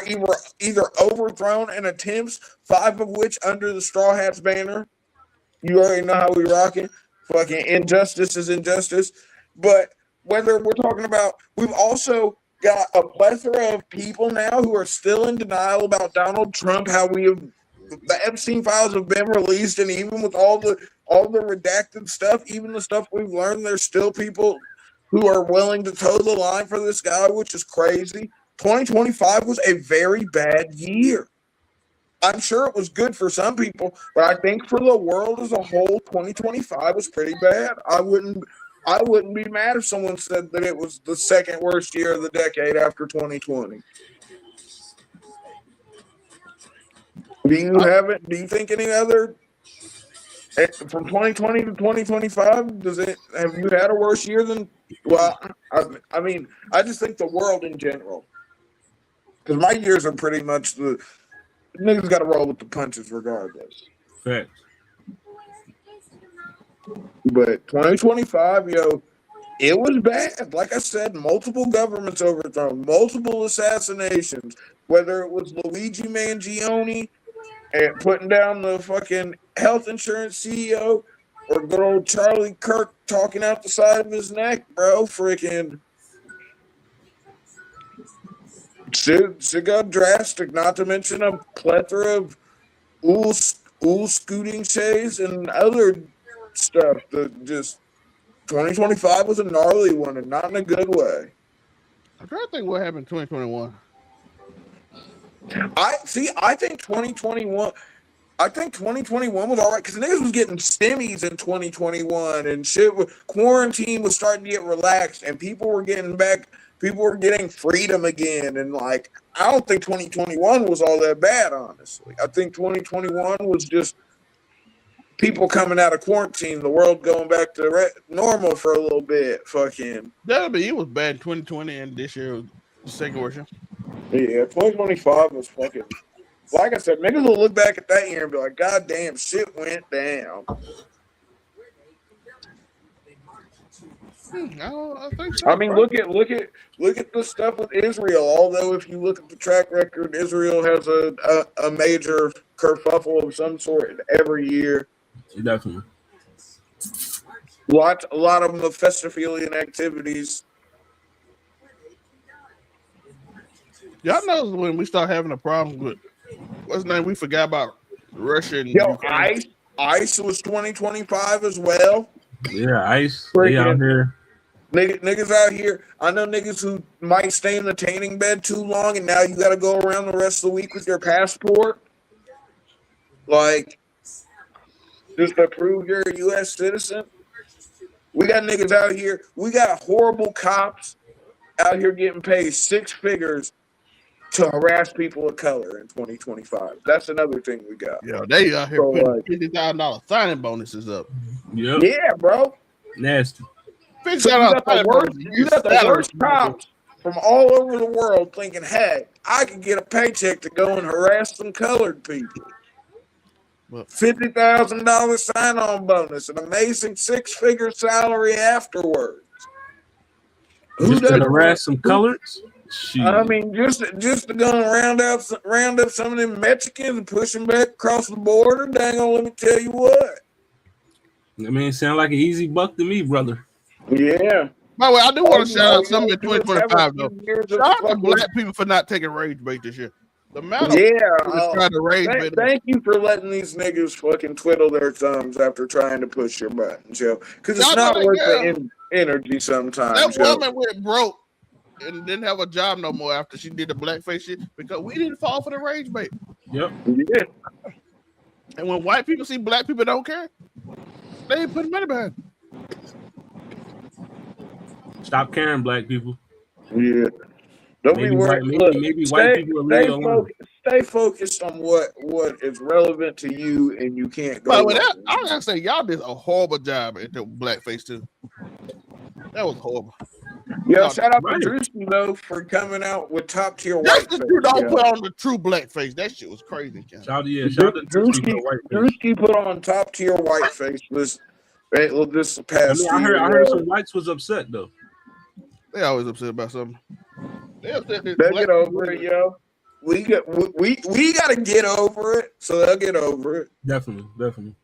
either overthrown in attempts, 5 of which under the Straw Hats banner. You already know how we rocking. Fucking injustice is injustice. But whether we're talking about, we've also got a plethora of people now who are still in denial about Donald Trump, how the Epstein files have been released, and even with all the redacted stuff, even the stuff we've learned, there's still people who are willing to toe the line for this guy, which is crazy. 2025 was a very bad year. I'm sure it was good for some people, but I think for the world as a whole, 2025 was pretty bad. I wouldn't be mad if someone said that it was the second worst year of the decade after 2020. Do you think any other from 2020 to 2025? Have you had a worse year than? Well, I mean, I just think the world in general, because my years are pretty much the niggas got to roll with the punches regardless. Facts. But 2025, yo, it was bad. Like I said, multiple governments overthrown, multiple assassinations, whether it was Luigi Mangione and putting down the fucking health insurance CEO or good old Charlie Kirk talking out the side of his neck, bro. Freaking. Shit got drastic, not to mention a plethora of scooting shays and other stuff that just 2025 was a gnarly one and not in a good way. I'm trying to think what happened in 2021. I think 2021 was all right because niggas was getting stimmies in 2021 and shit. Quarantine was starting to get relaxed and people were getting freedom again. And like, I don't think 2021 was all that bad, honestly. I think 2021 was just people coming out of quarantine, the world going back to normal for a little bit. Fucking. It was bad in 2020 and this year was the second worst. Yeah, 2025 was fucking. Like I said, niggas will look back at that year and be like, God damn, shit went down. I think so. I mean, look at the stuff with Israel. Although, if you look at the track record, Israel has a major kerfuffle of some sort every year. Definitely. A lot of them of Festophilian activities. Y'all know when we start having a problem with what's the name? We forgot about Russia and Ukraine. ICE was 2025 as well. Yeah, ICE. They out here. Niggas out here. I know niggas who might stay in the tanning bed too long, and now you got to go around the rest of the week with your passport. Like, just to prove you're a U.S. citizen. We got niggas out here. We got horrible cops out here getting paid 6 figures to harass people of color in 2025. That's another thing we got. Yeah, they out here putting $50,000 signing bonuses up. Yep. Yeah, bro. Nasty. So you got the worst cops from all over the world thinking, hey, I could get a paycheck to go and harass some colored people. $50,000 sign-on bonus, an amazing 6-figure salary afterwards. Just to harass some coloreds? I mean, just to go and round up some of them Mexicans and push them back across the border. Dang on, let me tell you what. I mean, it sound like an easy buck to me, brother. Yeah. By the way, I do want to shout out something in 2025 though. Shout out to black people for not taking rage bait this year. The amount of trying to rage bait. Thank you for letting these niggas fucking twiddle their thumbs after trying to push your buttons, yo. Because it's not worth the energy sometimes. That woman went broke and didn't have a job no more after she did the blackface shit because we didn't fall for the rage bait. Yep. Yeah. And when white people see black people don't care, they ain't putting money behind. Stop caring, black people. Yeah. Don't be worried. Maybe white people will stay focused on what is relevant to you, and you can't go. But I gotta say, y'all did a horrible job at the blackface too. That was horrible. Yeah, shout out to Doechii though for coming out with top tier white face. You don't put on the true blackface. That shit was crazy. Shout out to Doechii put on top tier white face this past. I heard some whites was upset though. They always upset about something. They'll get over it, yo. We gotta get over it, so they'll get over it. Definitely.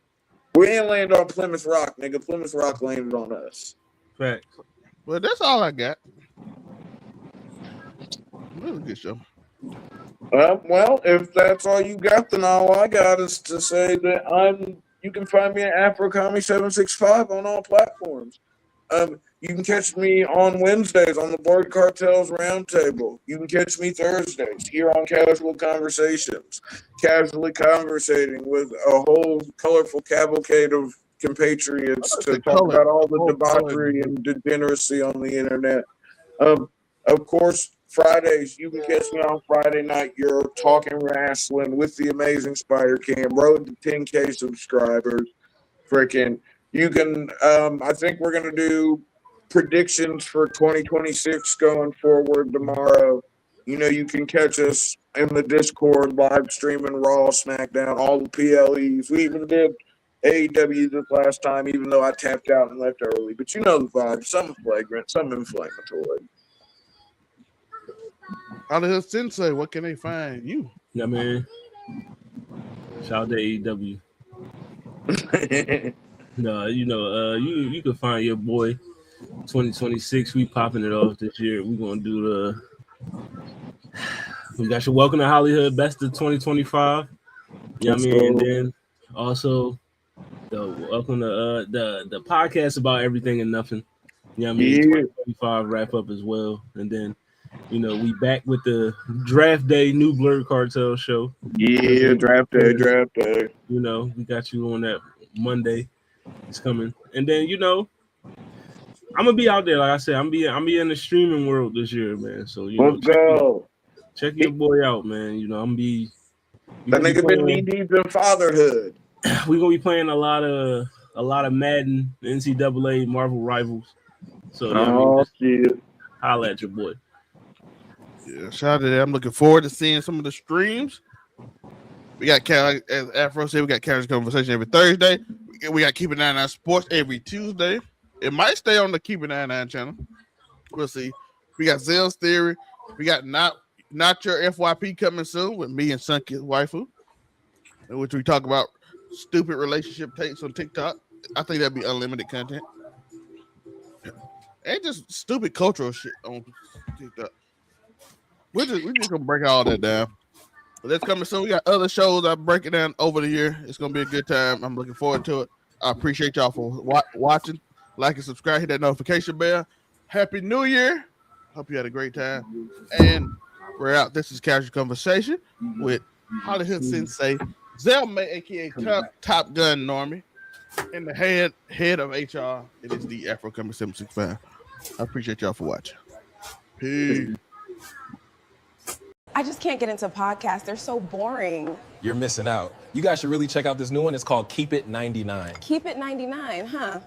We ain't landed on Plymouth Rock, nigga. Plymouth Rock landed on us. Facts. Well, that's all I got. That was a good show. Well, if that's all you got, then all I got is to say that you can find me at AfroComedy765 on all platforms. You can catch me on Wednesdays on the Board Cartels Roundtable. You can catch me Thursdays here on Casual Conversations, casually conversating with a whole colorful cavalcade of compatriots to talk about all the debauchery and degeneracy on the internet. Of course, Fridays, you can catch me on Friday night. You're talking wrestling with the amazing Spider Cam. Road to 10K subscribers. Freaking, you can, I think we're going to do predictions for 2026 going forward tomorrow. You know, you can catch us in the Discord live streaming Raw, SmackDown, all the PLEs. We even did AEW this last time, even though I tapped out and left early. But you know the vibe. Some flagrant, some inflammatory. Out Sensei, what can they find you? Yeah, man. Shout out to AEW. No, you can find your boy 2026. We popping it off this year. We're gonna do We got your Welcome to Hollywood Best of 2025. You know what I mean? And then also the Welcome to the podcast about everything and nothing. You know what I mean? 2025 wrap up as well. And then, you know, we back with the draft day new Blurred Cartel show. Yeah, draft day. You know, we got you on that Monday. It's coming. And then, you know, I'm gonna be out there. Like I said, I'm be in the streaming world this year, man. So Let's go. Check your boy out, man. You know, I'm be that nigga been knee deep in fatherhood. We're gonna be playing a lot of Madden, NCAA, Marvel Rivals. So shit. Holla at your boy. Yeah, shout out to that. I'm looking forward to seeing some of the streams. We got, as Afro said, we got Casual Conversation every Thursday. We got Keep It 99 Sports every Tuesday. It might stay on the Keep It 99 channel. We'll see. We got Zell's Theory. We got Not Your FYP coming soon with me and Sunkist Waifu, in which we talk about stupid relationship takes on TikTok. I think that'd be unlimited content. And just stupid cultural shit on TikTok. We just gonna break all that down. But that's coming soon. We got other shows I break it down over the year. It's gonna be a good time. I'm looking forward to it. I appreciate y'all for watching. Like and subscribe. Hit that notification bell. Happy New Year. Hope you had a great time. And we're out. This is Casual Conversation with Hollywood Sensei Zelmae, aka Top Gun Normie, and the head of HR. It is the Afro Coming 765. I appreciate y'all for watching. Peace. I just can't get into podcasts. They're so boring. You're missing out. You guys should really check out this new one. It's called Keep It 99. Keep it 99, huh?